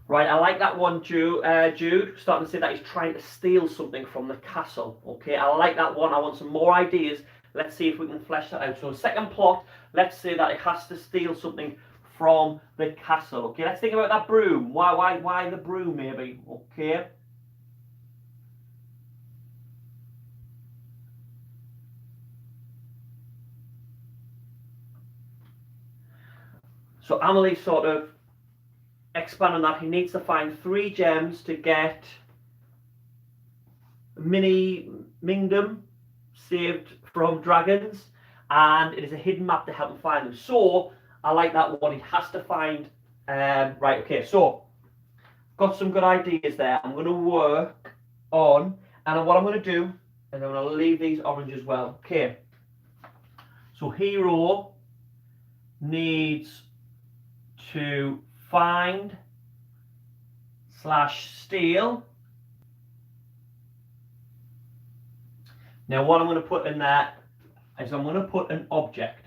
Right, I like that one, Jude. Starting to say that he's trying to steal something from the castle. Okay, I like that one. I want some more ideas. Let's see if we can flesh that out. So second plot, let's say that it has to steal something from the castle. Okay, let's think about that broom. Why the broom, maybe? Okay. So Amelie sort of expand on that. He needs to find 3 gems to get Mini Mingdom saved from dragons, and it is a hidden map to help him find them. So I like that one. He has to find. Right. Okay. So got some good ideas there. I'm going to work on, and what I'm going to do is I'm going to leave these orange as well. Okay. So hero needs to find / steal. Now what I'm going to put in there is I'm going to put an object.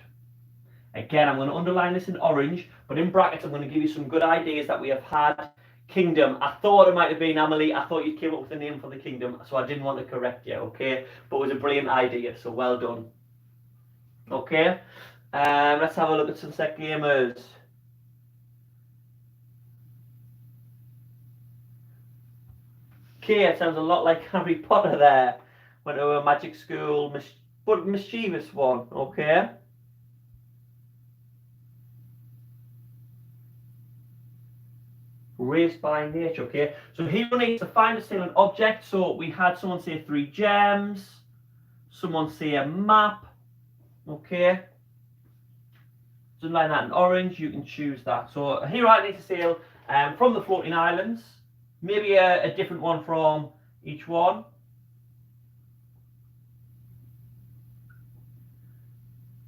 Again, I'm going to underline this in orange, but in brackets I'm going to give you some good ideas that we have had. Kingdom. I thought it might have been Amelie. I thought you came up with a name for the kingdom, so I didn't want to correct you, okay? But it was a brilliant idea, so well done. Okay, let's have a look at Sunset Gamers. Okay, it sounds a lot like Harry Potter there. Went to a magic school, but mischievous one, okay? Raised by nature, okay? So hero needs to find a steal an object. So we had someone say 3 gems, someone say a map, okay? Underline that in orange, you can choose that. So a hero needs to steal from the floating islands, maybe a different one from each one.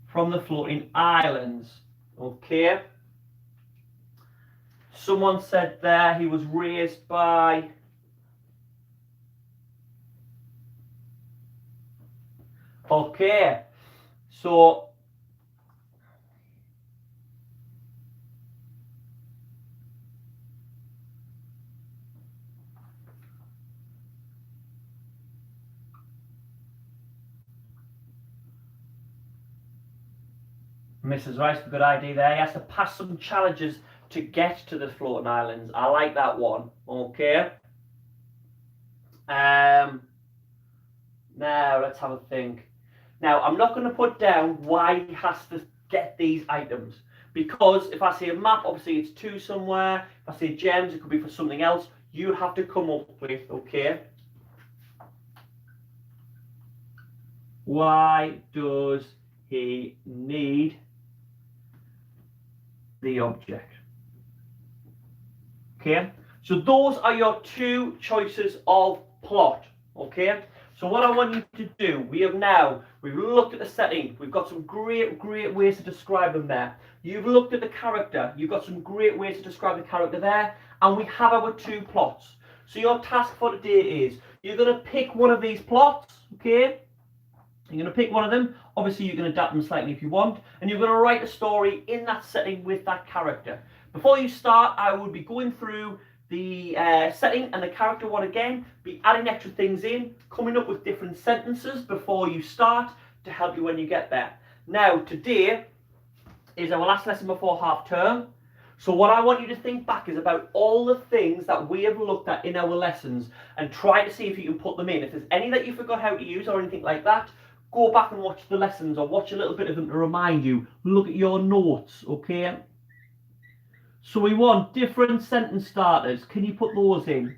From the floating islands, okay? Someone said there he was raised by okay, so Mrs. Rice, a good idea there. He has to pass some challenges to get to the floating islands. I like that one. Okay. Now let's have a think. Now I'm not going to put down why he has to get these items, because if I say a map, obviously it's to somewhere. If I say gems, it could be for something else. You have to come up with, okay, why does he need the object? Okay, so those are your 2 choices of plot. Okay, So what I want you to do, we've looked at the setting, we've got some great ways to describe them there. You've looked at the character, you've got some great ways to describe the character there, and we have our 2 plots. So your task for today is, you're going to pick one of these plots, okay? You're going to pick one of them. Obviously, you can adapt them slightly if you want, and you're going to write a story in that setting with that character. Before you start, I will be going through the setting and the character one again, be adding extra things in, coming up with different sentences before you start to help you when you get there. Now, today is our last lesson before half term. So what I want you to think back is about all the things that we have looked at in our lessons and try to see if you can put them in. If there's any that you forgot how to use or anything like that, go back and watch the lessons or watch a little bit of them to remind you. Look at your notes, okay? So we want different sentence starters. Can you put those in?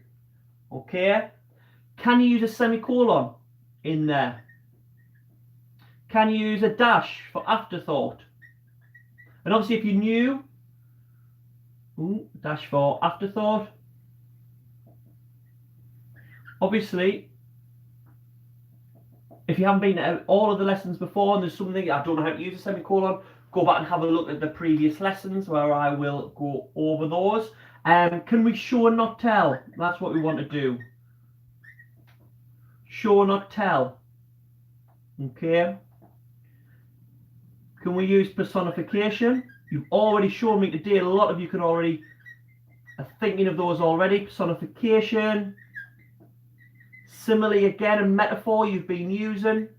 Okay. Can you use a semicolon in there? Can you use a dash for afterthought? And obviously if you knew, dash for afterthought. Obviously, if you haven't been at all of the lessons before and there's something I don't know how to use a semicolon, go back and have a look at the previous lessons where I will go over those. Can we show and not tell? That's what we want to do. Show and not tell. Okay. Can we use personification? You've already shown me today, a lot of you can already are thinking of those already. Personification. Simile again, and metaphor you've been using.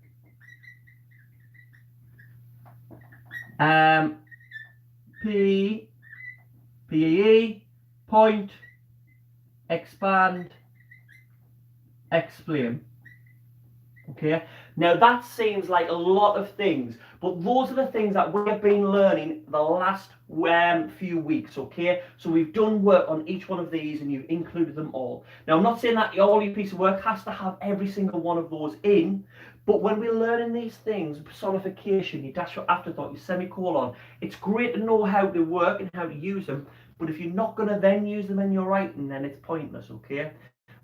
PEE, point, expand, explain. Okay, now that seems like a lot of things, but those are the things that we have been learning the last few weeks. Okay, so we've done work on each one of these and you've included them all. Now I'm not saying that all your piece of work has to have every single one of those in, but when we're learning these things, personification, your dash for afterthought, your semicolon, it's great to know how they work and how to use them, but if you're not going to then use them in your writing, then it's pointless. Okay,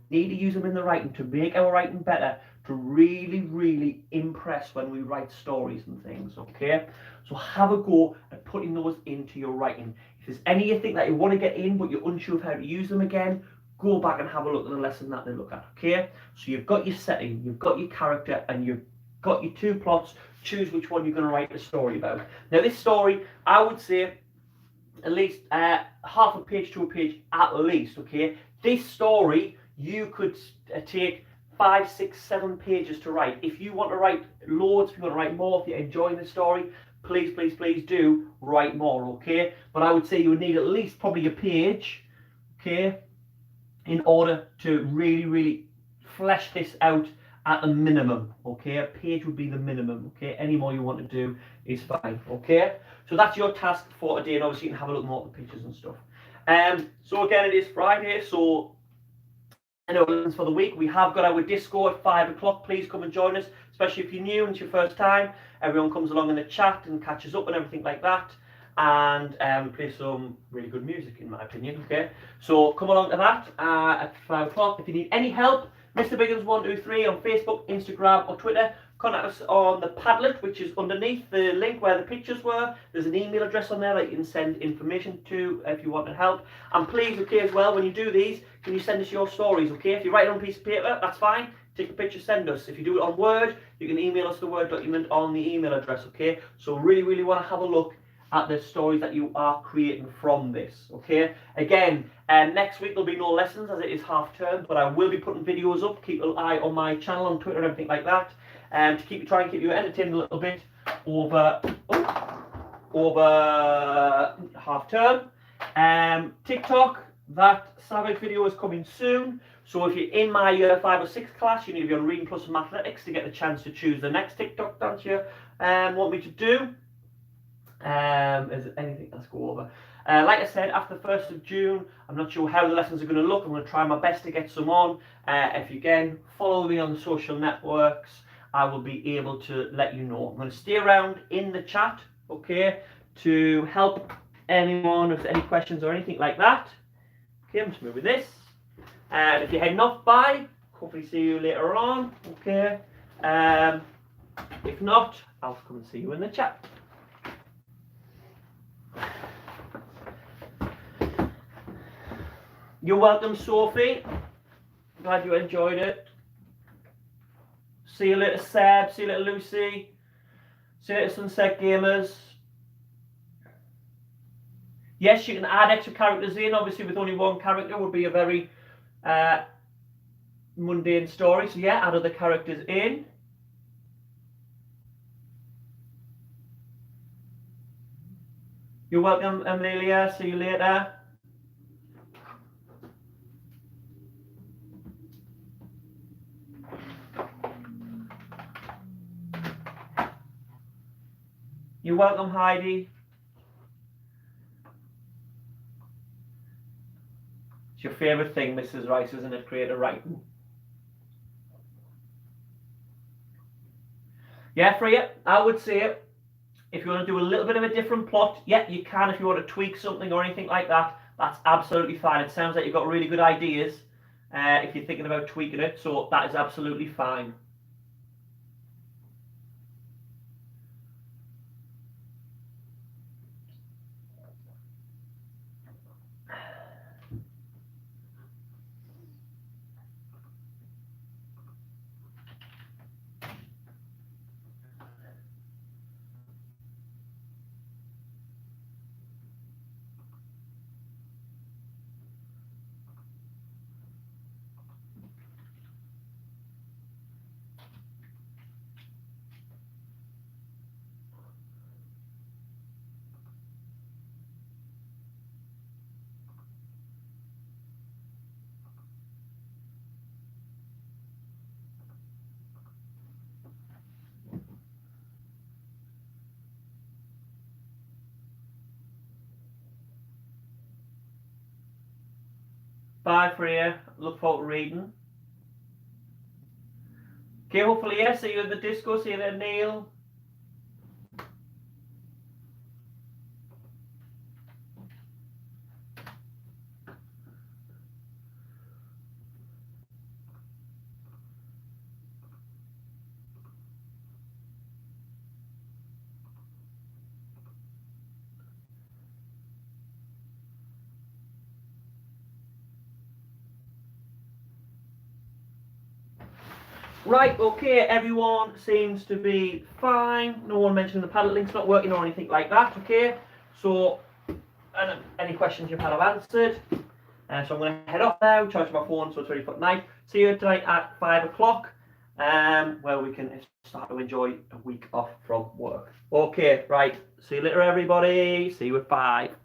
we need to use them in the writing to make our writing better, to really impress when we write stories and things. Okay, so have a go at putting those into your writing. If there's any you think that you want to get in but you're unsure of how to use them again, go back and have a look at the lesson that they look at. Okay, so you've got your setting, you've got your character, and you've got your 2 plots. Choose which one you're going to write a story about. Now this story, I would say at least half a page to a page at least. Okay, this story you could take 5, 6, 7 pages to write. If you want to write loads, if you want to write more, if you're enjoying the story, please do write more. Okay, but I would say you would need at least probably a page, okay, in order to really flesh this out at the minimum. Okay, a page would be the minimum. Okay, any more you want to do is fine. Okay, so that's your task for today, and obviously you can have a look more at the pictures and stuff. So again, it is Friday, so lessons for the week. We have got our disco at 5 o'clock. Please come and join us, especially if you're new and it's your first time. Everyone comes along in the chat and catches up and everything like that, and play some really good music in my opinion. Okay, so come along to that at 5 o'clock. If you need any help, Mr. Biggins123 on Facebook, Instagram or Twitter. Contact us on the Padlet, which is underneath the link where the pictures were. There's an email address on there that you can send information to if you want to help. And please, okay, as well, when you do these, can you send us your stories, okay? If you write it on a piece of paper, that's fine. Take a picture, send us. If you do it on Word, you can email us the Word document on the email address, okay? So really want to have a look at the stories that you are creating from this. Okay, again, next week there'll be no lessons as it is half term, but I will be putting videos up. Keep an eye on my channel on Twitter and everything like that, to try and keep you entertained a little bit over half term. TikTok, that Savage video is coming soon. So if you're in my year 5 or 6 class, you need to be on Reading Plus and Mathletics to get the chance to choose the next TikTok dance you want me to do. Is there anything else to go over? Like I said, after the 1st of June, I'm not sure how the lessons are going to look. I'm going to try my best to get some on. If you again follow me on the social networks, I will be able to let you know. I'm going to stay around in the chat, okay, to help anyone with any questions or anything like that. Okay, I'm just moving this. And if you're heading off, bye. hopefully see you later on. Okay. If not, I'll come and see you in the chat. You're welcome, Sophie. Glad you enjoyed it. See you later, Seb. See you later, Lucy. See you later, Sunset Gamers. Yes, you can add extra characters in. Obviously, with only one character would be a very mundane story. So yeah, add other characters in. You're welcome, Amelia. See you later. You're welcome, Heidi. It's your favourite thing, Mrs. Rice, isn't it? Creative writing. Yeah, Freya, I would say if you want to do a little bit of a different plot, yeah, you can. If you want to tweak something or anything like that, that's absolutely fine. It sounds like you've got really good ideas if you're thinking about tweaking it, so that is absolutely fine. Bye, Freya. Look forward to reading. Okay, hopefully, yeah, see you in the disco. See you there, Neil. Right, okay, everyone seems to be fine. No one mentioned the Padlet link's not working or anything like that, okay? So, any questions you've had I've answered. So I'm going to head off now, charge my phone so it's ready for tonight. See you tonight at 5 o'clock, where we can start to enjoy a week off from work. Okay, right, see you later everybody. See you at 5.